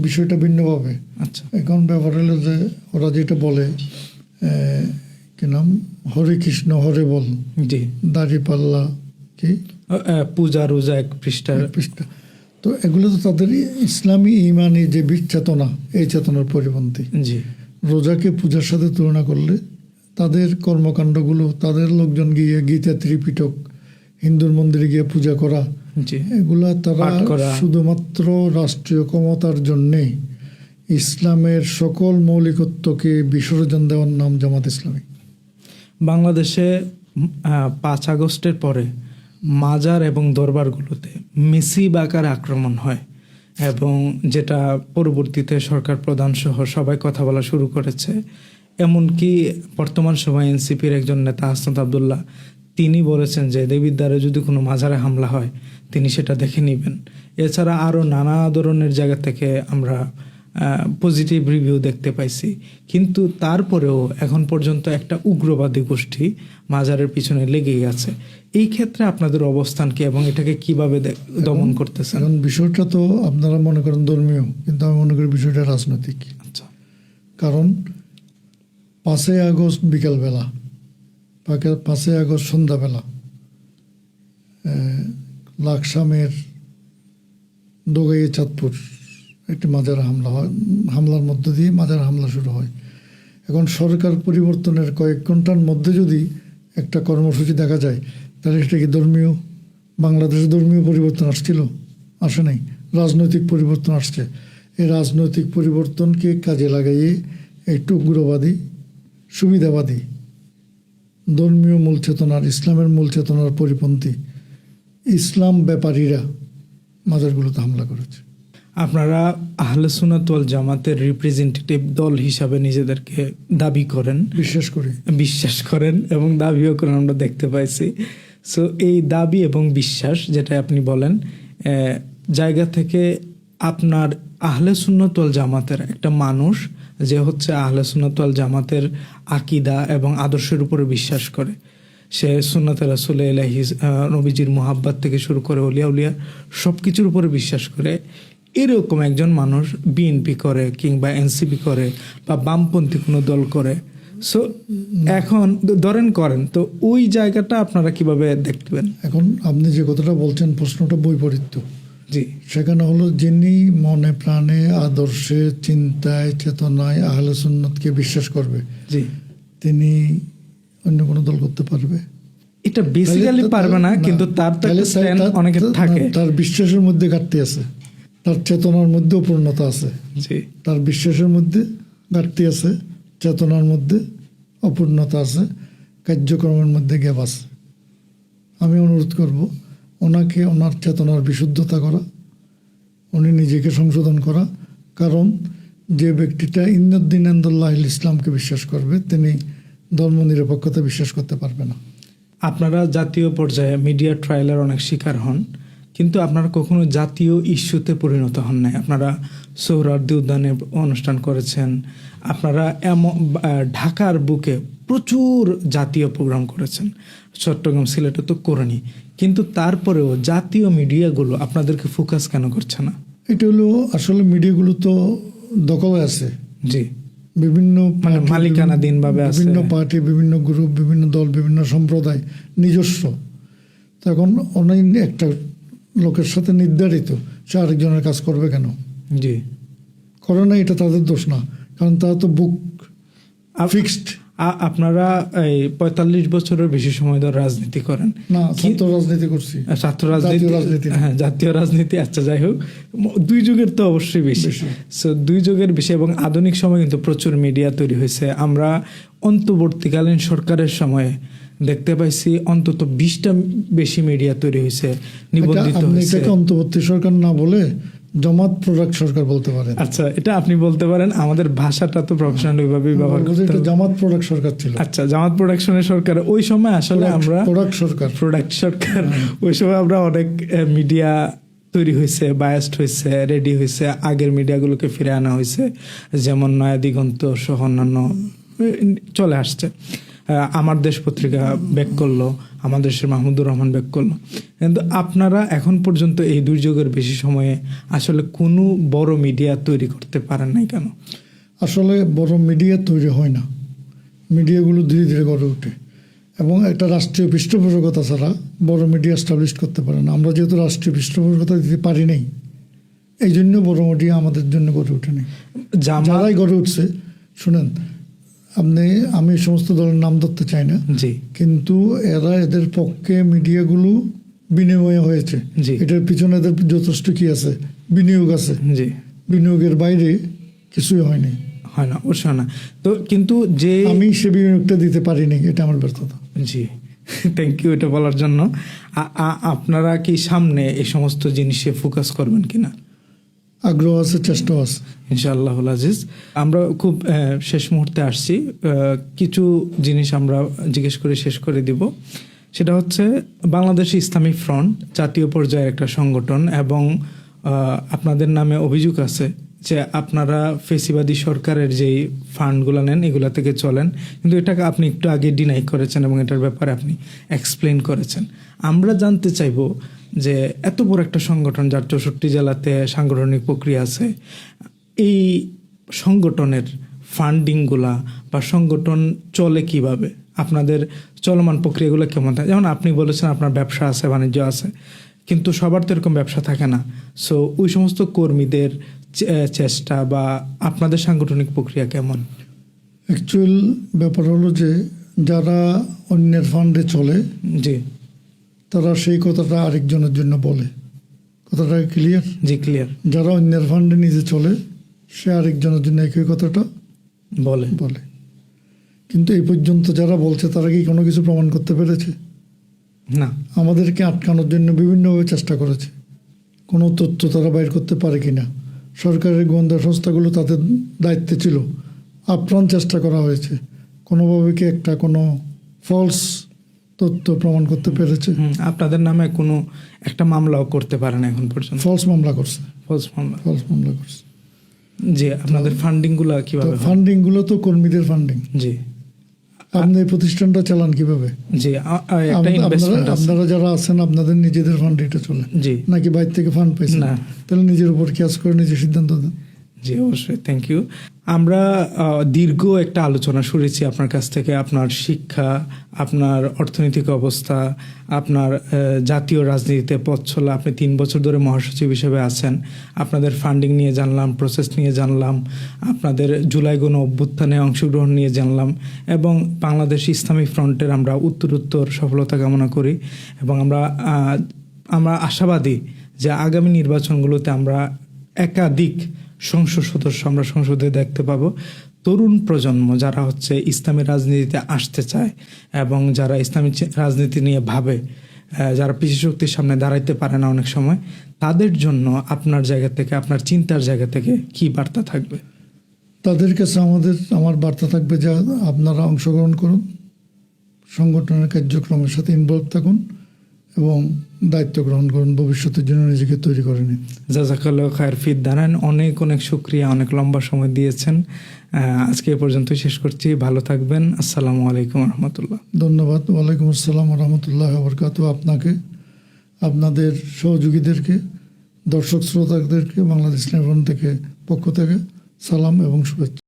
বিষয়টা ভিন্নভাবে। আচ্ছা, এখন ব্যাপার হলো যে ওরা যেটা বলে কি নাম, হরে কৃষ্ণ হরে বল, জি দাড়ি পাল্লা, কি পূজা রোজা এক পৃষ্ঠার। পৃষ্ঠা। তো এগুলো তো তাদের ইসলামী ইমানি যে চেতনা, এই চেতনার পরিপন্থী। জি রোজাকে পূজার সাথে তুলনা করলে তাদের কর্মকাণ্ডগুলো, তাদের লোকজন গিয়ে গীতা ত্রিপিটক, হিন্দুর মন্দিরে গিয়ে পূজা করা, জি এগুলা তারা পাঠ করা। শুধুমাত্র রাষ্ট্রীয় ক্ষমতার জন্যে ইসলামের সকল মৌলিকত্বকে বিসর্জন দেওয়ার নাম জামাত ইসলামী। বাংলাদেশে 5 আগস্টের পরে মাজার এবং দরবারগুলোতে মেসিভ আকার আক্রমণ হয়, এবং যেটা পরবর্তীতে সরকার প্রধান সহ সবাই কথা বলা শুরু করেছে। এমনকি বর্তমান সময়ে এনসিপির একজন নেতা হাসনাত আবদুল্লাহ, তিনি বলেছেন যে দেবিদ্বারে যদি কোনো মাজারে হামলা হয় তিনি সেটা দেখে নেবেন। এছাড়া আরও নানা ধরনের জায়গা থেকে আমরা পজিটিভ রিভিউ দেখতে পাইছি। কিন্তু তারপরেও এখন পর্যন্ত একটা উগ্রবাদী গোষ্ঠী মাজারের পিছনে লেগেই আছে। এই ক্ষেত্রে আপনাদের অবস্থান কি, এবং এটাকে কিভাবে দমন করতেছেন? এখন বিষয়টা তো আপনারা মনে করেন ধর্মীয়, কিন্তু আমি মনে করি বিষয়টা রাজনৈতিক। আচ্ছা, কারণ 5ই আগস্ট বিকালবেলা, 5ই আগস্ট সন্ধ্যাবেলা লাকসামের দোগাইয়ে চাঁদপুর একটি মাজার হামলা হয়, হামলার মধ্য দিয়ে মাজার হামলা শুরু হয়। এখন সরকার পরিবর্তনের কয়েক ঘন্টার মধ্যে যদি একটা কর্মসূচি দেখা যায়, তাহলে সেটা কি ধর্মীয়, বাংলাদেশে ধর্মীয় পরিবর্তন আসছিল? আসে নাই, রাজনৈতিক পরিবর্তন আসছে। এই রাজনৈতিক পরিবর্তনকে কাজে লাগাইয়ে একটু উগ্রবাদী, সুবিধাবাদী, ধর্মীয় মূল চেতনার, ইসলামের মূল চেতনার পরিপন্থী ইসলাম ব্যাপারীরা মাজারগুলোতে হামলা করেছে। আপনারা আহলে সুন্নাত ওয়াল জামাতের রিপ্রেজেন্টেটিভ দল হিসাবে নিজেদেরকে দাবি করেন, বিশ্বাস করেন এবং দাবিও করেন, আমরা দেখতে পাইছি। সো এই দাবি এবং বিশ্বাস যেটা আপনি বলেন, জায়গা থেকে আপনার আহলে সুন্নাত ওয়াল জামাতের একটা মানুষ যে হচ্ছে আহলে সুন্নাত ওয়াল জামাতের আকিদা এবং আদর্শের উপরে বিশ্বাস করে, সে সুন্নাতে রাসূল ইলাহি নবীজির মুহাব্বত থেকে শুরু করে ওলিয়া উলিয়া সব কিছুর উপরে বিশ্বাস করে, এরকম একজন মানুষ বিএনপি করে কিংবা এনসিপি করে বা বামপন্থী কোনো দল করে, সো এখন ধরেন করেন, তো ওই জায়গাটা আপনারা কিভাবে দেখবেন? এখন আপনি যে কথাটা বলছেন প্রশ্নটা বৈপরীত্য। জি সেখানে হলো যিনি মনে প্রাণে আদর্শে চিন্তায় চেতনায় আহলে সুন্নতকে বিশ্বাস করবে জি, তিনি অন্য কোনো দল করতে পারবে? এটা বেসিক্যালি পারবে না, কিন্তু তার তো একটা স্ট্যান্ড অনেকের থাকে। তার বিশ্বাসের মধ্যে ঘাটতি আছে, তার চেতনার মধ্যেও পূর্ণতা আছে। জি তার বিশ্বাসের মধ্যে ঘাটতি আছে, চেতনার মধ্যে অপূর্ণতা আছে, কার্যক্রমের মধ্যে গ্যাপ আছে। আমি অনুরোধ করব ওনাকে ওনার চেতনার বিশুদ্ধতা করা, উনি নিজেকে সংশোধন করা। কারণ যে ব্যক্তিটা ইন্নদ্দিন আন্দুল্লাহ ইসলামকে বিশ্বাস করবে তিনি ধর্মনিরপেক্ষতা বিশ্বাস করতে পারবে না। আপনারা জাতীয় পর্যায়ে মিডিয়া ট্রায়ালের অনেক শিকার হন, কিন্তু আপনারা কখনো জাতীয় ইস্যুতে পরিণত হন নাই। আপনারা সোহরাওয়ার্দী উদ্যানে অনুষ্ঠান করেছেন, আপনারা ঢাকার বুকে প্রচুর জাতীয় প্রোগ্রাম করেছেন, চট্টগ্রাম সিলেটে তো করেনি, কিন্তু তারপরেও জাতীয় মিডিয়াগুলো আপনাদেরকে ফোকাস কেন করছে না? এটা হলো আসলে মিডিয়াগুলো তো দখলে আছে, জি, বিভিন্ন মানে পার্টি, মালিকানাধীনভাবে আছে। বিভিন্ন পার্টি, বিভিন্ন গ্রুপ, বিভিন্ন দল, বিভিন্ন সম্প্রদায় নিজস্ব। তখন অনেক একটা লোকের সাথে নির্ধারিত, সে আরেকজনের কাজ করবে কেন? জি, করে না, এটা তাদের দোষ না, কারণ তারা তো বুক ফিক্সড। আপনারা এই ৪৫ বছরের বেশি সময় ধরে রাজনীতি করেন না, ছাত্র রাজনীতি করছি, ছাত্র জাতীয় রাজনীতি রাজনীতি, না। হ্যাঁ জাতীয় রাজনীতি, আচ্ছা যাই হোক, দুই যুগের তো অবশ্যই বেশি, সো দুই যুগের বেশি, এবং আধুনিক সময় কিন্তু প্রচুর মিডিয়া তৈরি হয়েছে। আমরা অন্তর্বর্তীকালীন সরকারের সময়ে দেখতে পাইছি অন্তত 20টা বেশি মিডিয়া তৈরি হয়েছে, নিবন্ধিত আপনি হয়েছে। এটাকে অন্তর্বর্তী সরকার না বলে জামাত প্রোডাক্ট সরকার বলতে পারেন। আচ্ছা, এটা আপনি বলতে পারেন, আমাদের ভাষাটা তো প্রফেশনাল ভাবে ব্যবহার করতে এটা হবে। জামাত প্রোডাক্ট সরকার ছিল। আচ্ছা, জামাত প্রোডাকশনের সরকার ওই সময় আসলে আমরা প্রোডাক্ট সরকার, প্রোডাক্ট সরকার, ওই সময় আমরা অনেক মিডিয়া তৈরি হয়েছে, বায়াসড হয়েছে, রেডি হয়েছে, আগের মিডিয়াগুলোকে ফিরে আনা হয়েছে, যেমন নয়া দিগন্ত সহ অন্যান্য চলে আসছে। আমার দেশ পত্রিকা ব্যাক করলো, আমার দেশের মাহমুদুর রহমান ব্যাক করলো, কিন্তু আপনারা এখন পর্যন্ত এই দুর্যোগের বেশি সময়ে আসলে কোনো বড় মিডিয়া তৈরি করতে পারেন নাই কেন? আসলে বড় মিডিয়া তৈরি হয় না, মিডিয়াগুলো ধীরে ধীরে গড়ে ওঠে, এবং একটা রাষ্ট্রীয় পৃষ্ঠপোষকতা ছাড়া বড় মিডিয়া এস্টাবলিশ করতে পারে না। আমরা যেহেতু রাষ্ট্রীয় পৃষ্ঠপোষকতা দিতে পারি নাই, এই জন্য বড় মিডিয়া আমাদের জন্য গড়ে ওঠেনি। যারাই গড়ে উঠছে, শুনেন আমি এই সমস্ত দলের নাম ধরতে চাই না, জি, কিন্তু এদের পক্ষে মিডিয়াগুলো বিনিময় হয়েছে, জি, এটার পিছনে এদের যথেষ্ট কি আছে, বিনিয়োগ আছে। জি, বিনিয়োগের বাইরে কিছুই হয়নি, হয় না, অবশ্যই না। তো কিন্তু যে আমি সে বিনিয়োগটা দিতে পারিনি, এটা আমার ব্যর্থতা। জি, থ্যাংক ইউ এটা বলার জন্য। আপনারা কি সামনে এই সমস্ত জিনিসে ফোকাস করবেন কিনা? আগ্রহ আছে, চেষ্টাও আছে, ইনশাআল্লাহুল আজিজ। আমরা খুব শেষ মুহূর্তে আসছি, কিছু জিনিস আমরা জিজ্ঞেস করে শেষ করে দিব। সেটা হচ্ছে বাংলাদেশ ইসলামী ফ্রন্ট জাতীয় পর্যায়ের একটা সংগঠন, এবং আপনাদের নামে অভিযোগ আছে যে আপনারা ফেসিবাদী সরকারের যেই ফান্ডগুলো নেন এগুলা থেকে চলেন, কিন্তু এটাকে আপনি একটু আগে ডিনাই করেছেন এবং এটার ব্যাপারে আপনি এক্সপ্লেন করেছেন। আমরা জানতে চাইব যে এত বড় একটা সংগঠন যার 64 জেলাতে সাংগঠনিক প্রক্রিয়া আছে, এই সংগঠনের ফান্ডিংগুলা বা সংগঠন চলে কিভাবে, আপনাদের চলমান প্রক্রিয়াগুলো কেমন থাকে? যেমন আপনি বলেছেন আপনার ব্যবসা আছে, বাণিজ্য আছে, কিন্তু সবার তো এরকম ব্যবসা থাকে না। সো ওই সমস্ত কর্মীদের চেষ্টা বা আপনাদের সাংগঠনিক প্রক্রিয়া কেমন? অ্যাকচুয়াল ব্যাপার হলো যে যারা অন্যের ফান্ডে চলে, জি, তারা সেই কথাটা আরেকজনের জন্য বলে। কথাটা ক্লিয়ার? জি, ক্লিয়ার। যারা অন্যের ফান্ডে নিজে চলে সে আরেকজনের জন্য একই কথাটা বলে। কিন্তু এই পর্যন্ত যারা বলছে তারা কি কোনো কিছু প্রমাণ করতে পেরেছে? না। আমাদেরকে আটকানোর জন্য বিভিন্নভাবে চেষ্টা করেছে, কোনো তথ্য তারা বাইর করতে পারে কিনা। সরকারের গোয়েন্দা সংস্থাগুলো তাদের দায়িত্বে ছিল, আপ্রাণ চেষ্টা করা হয়েছে, কোনোভাবে কি কোনো ফলস তথ্য প্রমাণ করতে পেরেছে? আপনাদের নামে কোনো একটা মামলাও করতে পারে না এখন পর্যন্ত? ফলস মামলা করছে, ফলস মামলা করছে। জি, আপনাদের ফান্ডিং গুলা তো কিভাবে হয়? ফান্ডিং গুলো তো কর্মীদের ফান্ডিং। জি আপনি এই প্রতিষ্ঠানটা চালান কিভাবে? জি, একটা ইনভেস্টমেন্ট আছে। আপনারা যারা আছেন আপনাদের নিজেদের ফান্ড এটা চলে জি নাকি বাইরে থেকে ফান্ড পাইছেন? না। তাহলে নিজের উপর খেয়াল করে নিজে সিদ্ধান্ত দেন। জি অবশ্যই, থ্যাংক ইউ। আমরা দীর্ঘ একটা আলোচনা শুনেছি আপনার কাছ থেকে, আপনার শিক্ষা, আপনার অর্থনৈতিক অবস্থা, আপনার জাতীয় রাজনীতিতে পথ চলা। আপনি 3 বছর ধরে মহাসচিব হিসেবে আছেন। আপনাদের ফান্ডিং নিয়ে জানলাম, প্রসেস নিয়ে জানলাম, আপনাদের জুলাই গণ অভ্যুত্থানে অংশগ্রহণ নিয়ে জানলাম, এবং বাংলাদেশ ইসলামী ফ্রন্টের আমরা উত্তরোত্তর সফলতা কামনা করি, এবং আমরা আশাবাদী যে আগামী নির্বাচনগুলোতে আমরা একাধিক সংসদ সদস্য আমরা সংসদে দেখতে পাবো। তরুণ প্রজন্ম যারা হচ্ছে ইসলামী রাজনীতিতে আসতে চায় এবং যারা ইসলামী রাজনীতি নিয়ে ভাবে, যারা পিছিয়ে শক্তির সামনে দাঁড়াইতে পারে না অনেক সময়, তাদের জন্য আপনার জায়গা থেকে, আপনার চিন্তার জায়গা থেকে কি বার্তা থাকবে? তাদের কাছে আমার বার্তা থাকবে যে আপনারা অংশগ্রহণ করুন, সংগঠনের কার্যক্রমের সাথে ইনভলভ থাকুন এবং দায়িত্ব গ্রহণ করুন, ভবিষ্যতের জন্য নিজেকে তৈরি করে নিন। জাযাকাল্লাহু খায়র ফিদ দানান। অনেক অনেক শুকরিয়া, অনেক লম্বা সময় দিয়েছেন। আজকে এ পর্যন্ত শেষ করছি। ভালো থাকবেন। আসসালামু আলাইকুম রহমতুল্লাহ। ধন্যবাদ। ওয়ালাইকুম আসসালাম রহমতুল্লাহ বরকাত। আপনাকে, আপনাদের সহযোগীদেরকে, দর্শক শ্রোতাদেরকে বাংলাদেশ ইসলামী ফ্রন্ট থেকে পক্ষ থেকে সালাম এবং শুভেচ্ছা।